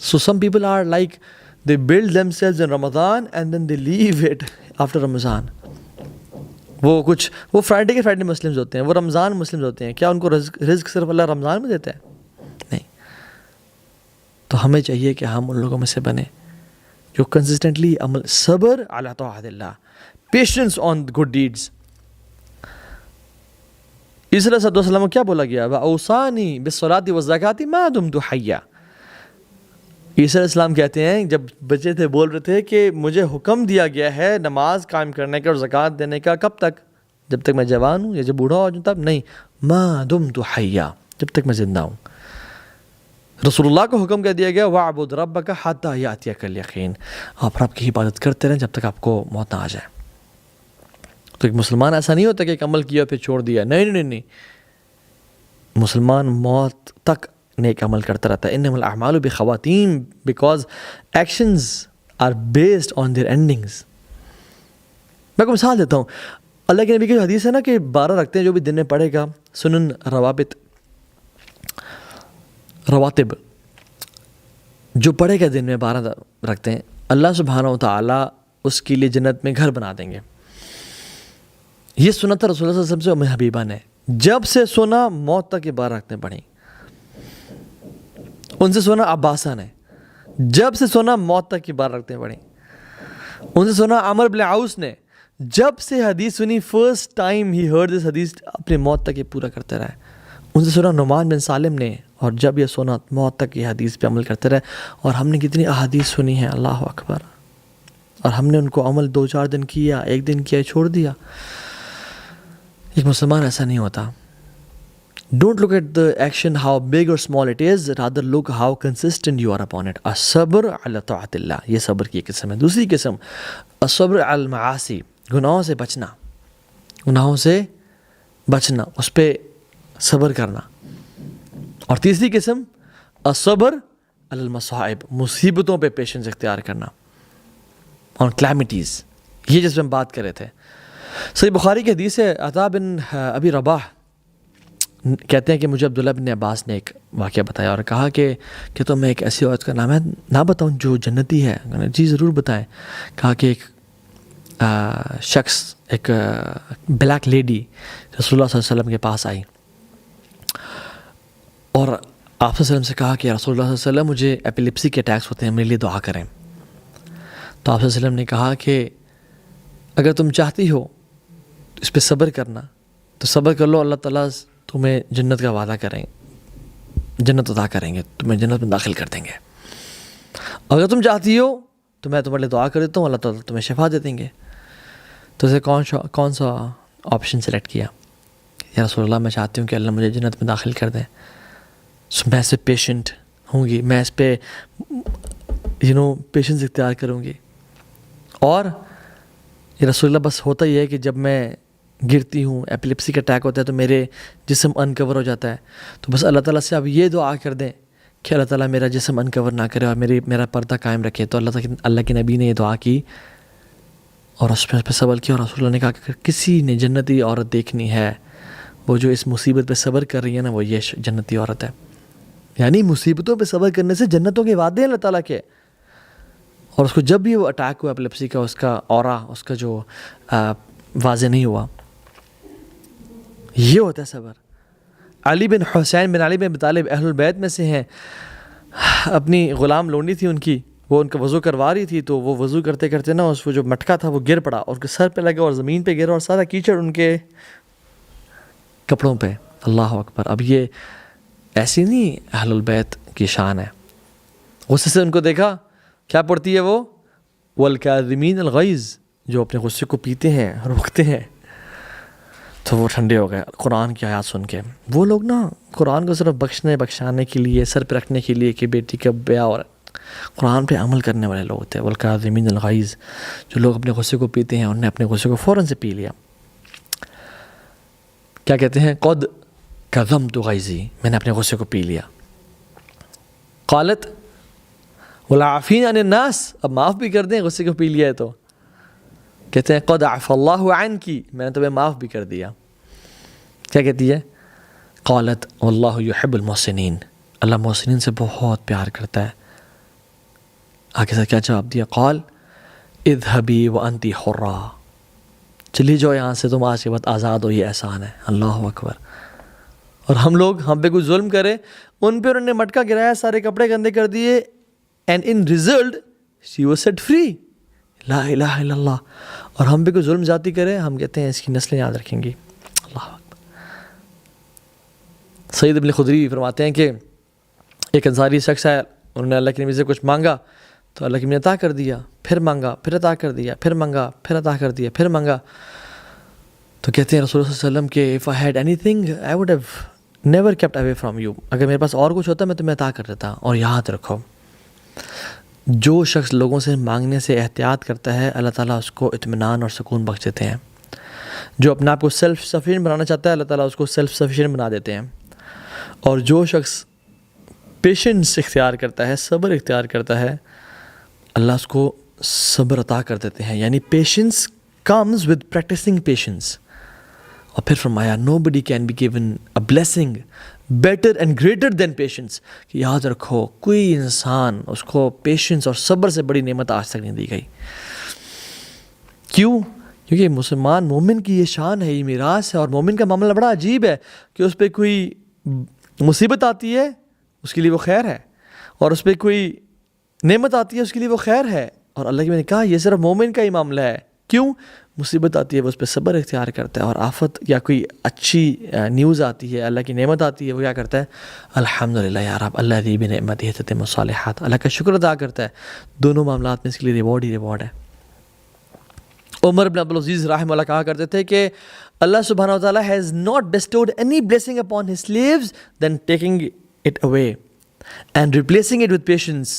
So some people are like they build themselves in Ramadan and then they leave it after Ramadan. وہ فرائیڈے کے فرائیڈے مسلمز ہوتے ہیں، وہ رمضان مسلمز ہوتے ہیں. کیا ان کو رزق صرف اللہ رمضان میں دیتا ہے؟ نہیں. تو ہمیں چاہیے کہ ہم ان لوگوں میں سے بنیں جو کنسسٹنٹلی عمل، صبر علی طاعت اللہ، پیشنس آن گڈ ڈیڈز. عیسیٰ علیہ السلام کو کیا بولا گیا؟ وَأَوْصَانِي بِالصَّلَاةِ وَالزَّكَاةِ مَا دُمْتُ حَيًّا. عیسیٰ علیہ السلام کہتے ہیں جب بچے تھے بول رہے تھے کہ مجھے حکم دیا گیا ہے نماز قائم کرنے کا اور زکوٰۃ دینے کا. کب تک؟ جب تک میں جوان ہوں یا جب بوڑھا ہو جاؤں تب؟ نہیں، مَا دُمْتُ حَيًّا، جب تک میں زندہ ہوں. رسول اللہ کو حکم کر دیا گیا وَاعْبُدْ رَبَّكَ حَتَّى يَأْتِيَكَ الْيَقِينُ، آپ رب کی عبادت کرتے رہیں جب تک آپ کو موت نہ آ جائے. تو ایک مسلمان ایسا نہیں ہوتا کہ ایک عمل کیا پھر چھوڑ دیا. نہیں، مسلمان موت تک نیک عمل کرتا رہتا ہے. انما الاعمال بخواتیم، because actions are based on their endings. میں کو مثال دیتا ہوں. اللہ کے نبی کی حدیث ہے نا کہ 12 رکھتے ہیں جو بھی دن میں پڑھے گا، سنن رواتب جو پڑھے گا دن میں 12 رکھتے ہیں، اللہ سبحانہ و تعالیٰ اس کے لیے جنت میں گھر بنا دیں گے. یہ سنا تھا رسول اللہ صلی اللہ علیہ وسلم سے ام حبیبہ نے، جب سے سنا موت تک کی بات رکھنے پڑیں. ان سے سنا عباسہ نے، جب سے سنا موت تک کی بات رکھنے پڑیں. ان سے سنا عمر بن عوس نے، جب سے حدیث سنی first time he heard this حدیث اپنے موت تک یہ پورا کرتے رہے. ان سے سنا نعمان بن سالم نے، اور جب یہ سنا موت تک یہ حدیث پہ عمل کرتے رہے. اور ہم نے کتنی احادیث سنی ہیں، اللہ اکبر، اور ہم نے ان کو عمل 2-4 دن کیا، 1 دن کیا، چھوڑ دیا. ایک مسلمان ایسا نہیں ہوتا. Don't look at the action how big or small it is, rather look how consistent you are upon it. الصبر علی طاعت اللہ، یہ صبر کی قسم ہے. دوسری قسم الصبر علی المعاصی، گناہوں سے بچنا، گناہوں سے بچنا، اس پہ صبر کرنا. اور تیسری قسم الصبر علی المصائب، مصیبتوں پہ پیشنس اختیار کرنا، on calamities. یہ جس پہ ہم بات کر رہے تھے. صحیح بخاری کی حدیث ہے، عطا بن ابی رباح کہتے ہیں کہ مجھے عبداللہ بن عباس نے ایک واقعہ بتایا اور کہا کہ تو میں ایک ایسی عورت کا نام ہے نہ بتاؤں جو جنتی ہے؟ جی ضرور بتائیں. کہا کہ ایک شخص، ایک بلیک لیڈی رسول اللہ صلی اللہ علیہ وسلم کے پاس آئی اور آپ صلی اللہ علیہ وسلم سے کہا کہ رسول اللہ صلی اللہ علیہ وسلم مجھے ایپیلیپسی کے اٹیکس ہوتے ہیں، میرے لیے دعا کریں. تو آپ صلی اللہ علیہ وسلم نے کہا کہ اگر تم چاہتی ہو اس پہ صبر کرنا تو صبر کر لو، اللہ تعالیٰ تمہیں جنت کا وعدہ کریں، جنت عطا کریں گے، تمہیں جنت میں داخل کر دیں گے. اگر تم چاہتی ہو تو میں تمہارے لیے دعا کر دیتا ہوں، اللہ تعالیٰ تمہیں شفا دے دیں گے. تو اسے کون سا آپشن سلیکٹ کیا؟ یا رسول اللہ میں چاہتی ہوں کہ اللہ مجھے جنت میں داخل کر دیں، میں اس پہ پیشنٹ ہوں گی، میں اس پہ پیشنس اختیار کروں گی. اور یہ رسول اللہ بس ہوتا ہی ہے کہ جب میں گرتی ہوں، ایپیلیپسی کا اٹیک ہوتا ہے تو میرے جسم انکور ہو جاتا ہے، تو بس اللہ تعالیٰ سے آپ یہ دعا کر دیں کہ اللہ تعالیٰ میرا جسم انکور نہ کرے اور میرا پردہ قائم رکھے. تو اللہ کے نبی نے یہ دعا کی اور اس پہ صبر کیا. اور رسول اللہ نے کہا کہ کسی نے جنتی عورت دیکھنی ہے، وہ جو اس مصیبت پہ صبر کر رہی ہے نا، وہ یہ جنتی عورت ہے. یعنی مصیبتوں پہ صبر کرنے سے جنتوں کے وعدے ہیں اللہ تعالیٰ کے. اور اس کو جب بھی وہ اٹیک ہوا ایپیلیپسی کا، اس کا اورا، اس کا جو واضح نہیں ہوا، یہ ہوتا ہے صبر. علی بن حسین بن علی بن ابی طالب اہل البیت میں سے ہیں. اپنی غلام لونڈی تھی ان کی، وہ ان کا وضو کروا رہی تھی، تو وہ وضو کرتے کرتے نا اس جو مٹکا تھا وہ گر پڑا اور اس کے سر پہ لگا اور زمین پہ گرا اور سارا کیچڑ ان کے کپڑوں پہ. اللہ اکبر. اب یہ ایسی نہیں اہل البیت کی شان ہے. غصے سے ان کو دیکھا، کیا پڑتی ہے وہ؟ والکاظمین الغیظ، جو اپنے غصے کو پیتے ہیں، روکتے ہیں. تو وہ ٹھنڈے ہو گئے قرآن کی آیات سن کے. وہ لوگ نا قرآن کو صرف بخشانے کے لیے، سر پہ رکھنے کے لیے کہ بیٹی کا بیاہ، اور قرآن پہ عمل کرنے والے لوگ ہوتے ہیں. والکاظمین الغیظ، جو لوگ اپنے غصے کو پیتے ہیں، انہوں نے اپنے غصے کو فوراً سے پی لیا. کیا کہتے ہیں؟ قد کظمت غیظی، میں نے اپنے غصے کو پی لیا. قالت والعافین عن الناس، اب معاف بھی کر دیں غصے کو پی لیا ہے تو. کہتے ہیں قد عفا اللہ عنکی، میں نے تمہیں معاف بھی کر دیا. کیا کہتی ہے؟ قالت واللہ یحب المحسنین، اللہ محسنین سے بہت پیار کرتا ہے. آگے سے کیا جواب دیا؟ قال اذهبی وانتی حرہ، چلی جاؤ یہاں سے، تم آج کے بعد آزاد ہو، یہ احسان ہے. اللہ اکبر. اور ہم پہ کوئی ظلم کرے، ان پہ انہوں نے مٹکا گرایا، سارے کپڑے گندے کر دیے، and in result she was set free. لا الہ الا اللہ. اور ہم پہ کوئی ظلم زیادتی کرے، ہم کہتے ہیں اس کی نسلیں یاد رکھیں گی. اللہ اکبر. سید ابن خدری فرماتے ہیں کہ ایک انصاری شخص ہے، انہوں نے اللہ کے نبی سے کچھ مانگا تو اللہ کے نبی نے عطا کر دیا، پھر مانگا، پھر عطا کر دیا، پھر مانگا، پھر عطا کر دیا، پھر مانگا. تو کہتے ہیں رسول اللہ صلی اللہ علیہ وسلم کہ if I had anything I would have never kept away from you، اگر میرے پاس اور کچھ ہوتا میں تمہیں عطا کر دیتا. اور یاد رکھو، جو شخص لوگوں سے مانگنے سے احتیاط کرتا ہے، اللہ تعالیٰ اس کو اطمینان اور سکون بخش دیتے ہیں. جو اپنے آپ کو سیلف سفیشینٹ بنانا چاہتا ہے، اللہ تعالیٰ اس کو سیلف سفیشینٹ بنا دیتے ہیں. اور جو شخص پیشنس اختیار کرتا ہے، صبر اختیار کرتا ہے، اللہ اس کو صبر عطا کر دیتے ہیں. یعنی patience comes with practising patience. اور پھر فرمایا nobody can be given a blessing better and greater than patience، کہ یاد رکھو کوئی انسان اس کو پیشنس اور صبر سے بڑی نعمت آج تک نہیں دی گئی. کیوں؟ کیونکہ مسلمان مومن کی یہ شان ہے، یہ میراث ہے. اور مومن کا معاملہ بڑا عجیب ہے کہ اس پہ کوئی مصیبت آتی ہے اس کے لیے وہ خیر ہے، اور اس پہ کوئی نعمت آتی ہے اس کے لیے وہ خیر ہے. اور اللہ کی میں نے کہا یہ صرف مومن کا ہی معاملہ ہے. کیوں؟ مصیبت آتی ہے وہ اس پہ صبر اختیار کرتا ہے، اور آفت یا کوئی اچھی نیوز آتی ہے، اللہ کی نعمت آتی ہے، وہ کیا کرتا ہے؟ الحمدللہ یا رب الذی بنعمتہ تتم الصالحات، اللہ کا شکر ادا کرتا ہے. دونوں معاملات میں اس کے لیے ریوارڈ ہی ریوارڈ ہے. عمر بن عبدالعزیز رحمہ اللہ کہا کرتے تھے کہ اللہ سبحانہ و تعالیٰ has not bestowed any blessing upon his slaves than taking it away and replacing it with patience.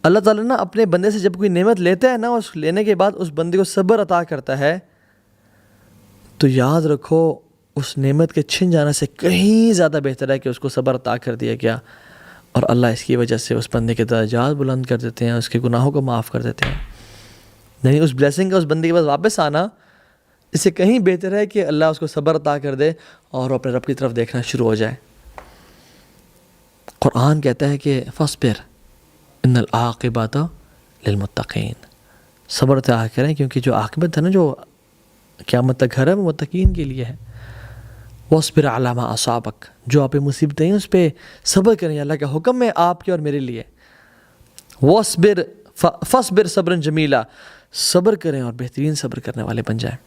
اللہ تعالیٰ نا اپنے بندے سے جب کوئی نعمت لیتا ہے نا، اس لینے کے بعد اس بندے کو صبر عطا کرتا ہے، تو یاد رکھو اس نعمت کے چھن جانے سے کہیں زیادہ بہتر ہے کہ اس کو صبر عطا کر دیا گیا، اور اللہ اس کی وجہ سے اس بندے کے درجات بلند کر دیتے ہیں، اس کے گناہوں کو معاف کر دیتے ہیں. یعنی اس بلیسنگ کا اس بندے کے پاس واپس آنا اس سے کہیں بہتر ہے کہ اللہ اس کو صبر عطا کر دے اور وہ اپنے رب کی طرف دیکھنا شروع ہو جائے. قرآن کہتا ہے کہ فاصبر ان العاقبۃ للمتقین، صبر عطا کریں کیونکہ جو عاقبت ہے نا، جو قیامت تک گھر ہے، وہ متقین کے لیے ہے. واصبر علی ما اصابک، جو آپ پہ مصیبتیں ہیں اس پہ صبر کریں، اللہ کا حکم ہے آپ کے اور میرے لیے. فاصبر صبرا جمیلا، صبر کریں اور بہترین صبر کرنے والے بن جائیں.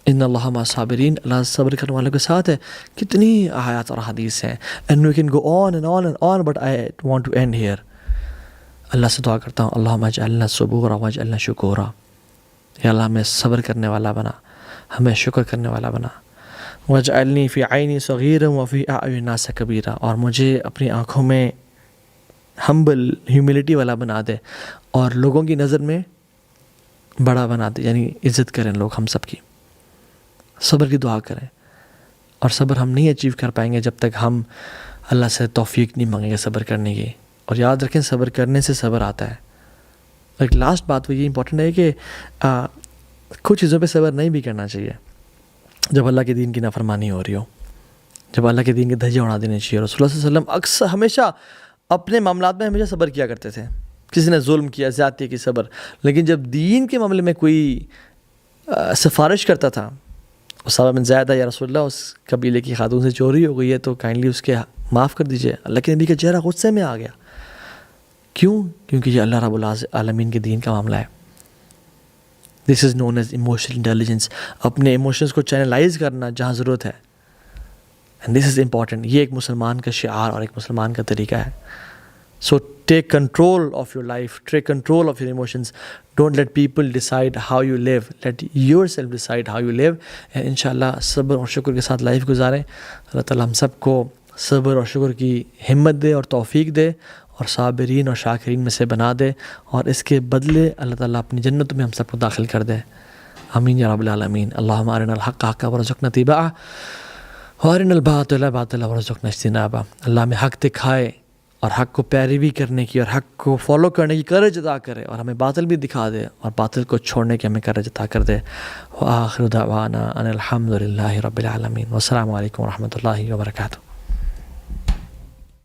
ان اللہ مع الصابرین، اللہ صبر کرنے والوں کے ساتھ ہے. کتنی آیات اور حدیث ہیں، and we can go on and on and on, but I want to end here. اللہ سے دعا کرتا ہوں اللہم اجعلنا صبورا واجعلنا شکورا، یا اللہ ہمیں صبر کرنے والا بنا، ہمیں شکر کرنے والا بنا. واجعلنی فی عینی صغیرا وفی اعین الناس کبیرا، اور مجھے اپنی آنکھوں میں ہمبل ہیوملٹی والا بنا دے اور لوگوں کی نظر میں بڑا بنا دے، یعنی عزت کریں لوگ ہم سب کی. صبر کی دعا کریں، اور صبر ہم نہیں اچیو کر پائیں گے جب تک ہم اللہ سے توفیق نہیں مانگیں گے صبر کرنے کی. اور یاد رکھیں صبر کرنے سے صبر آتا ہے. ایک لاسٹ بات وہ یہ امپورٹنٹ ہے کہ کچھ چیزوں پہ صبر نہیں بھی کرنا چاہیے. جب اللہ کے دین کی نافرمانی ہو رہی ہو، جب اللہ کے دین کے دھجے اڑا دینے چاہیے. رسول اللہ صلی اللہ علیہ وسلم اکثر ہمیشہ اپنے معاملات میں ہمیشہ صبر کیا کرتے تھے. کسی نے ظلم کیا، زیادتی کی، صبر. لیکن جب دین کے معاملے میں کوئی سفارش کرتا تھا، اسامہ بن زید یا رسول اللہ اس قبیلے کی خاتون سے چوری ہو گئی ہے تو کائنڈلی اس کے معاف کر دیجئے، اللہ کے نبی کا چہرہ غصے میں آ گیا. کیوں؟ کیونکہ یہ اللہ رب العالمین کے دین کا معاملہ ہے. دس از نون ایز ایموشنل انٹیلیجنس، اپنے ایموشنس کو چینلائز کرنا جہاں ضرورت ہے. And this is important. یہ ایک مسلمان کا شعار اور ایک مسلمان کا طریقہ ہے. So take control of your life, take control of your emotions. Don't let people decide how you live, let yourself decide how you live. And ان شاء اللہ صبر اور شکر کے ساتھ لائف گزاریں. اللہ تعالیٰ ہم سب کو صبر اور شکر کی ہمت دے اور توفیق دے، اور صابرین اور شاکرین میں سے بنا دے، اور اس کے بدلے اللہ تعالیٰ اپنی جنت میں ہم سب کو داخل کر دے. آمین یا رب العالمین. اللہم ارنا الحق حقا وارزقنا اتباعہ وارنا الباطل باطلا وارزقنا اجتنابہ. اللہ ہمیں حق دکھائے اور حق کو پیروی کرنے کی اور حق کو فالو کرنے کی کرج عطا کرے، اور ہمیں باطل بھی دکھا دے اور باطل کو چھوڑنے کی ہمیں کرج عطا کر دے. وآخر دعوانا ان الحمد للہ رب العالمین. والسلام علیکم ورحمۃ اللہ وبرکاتہ.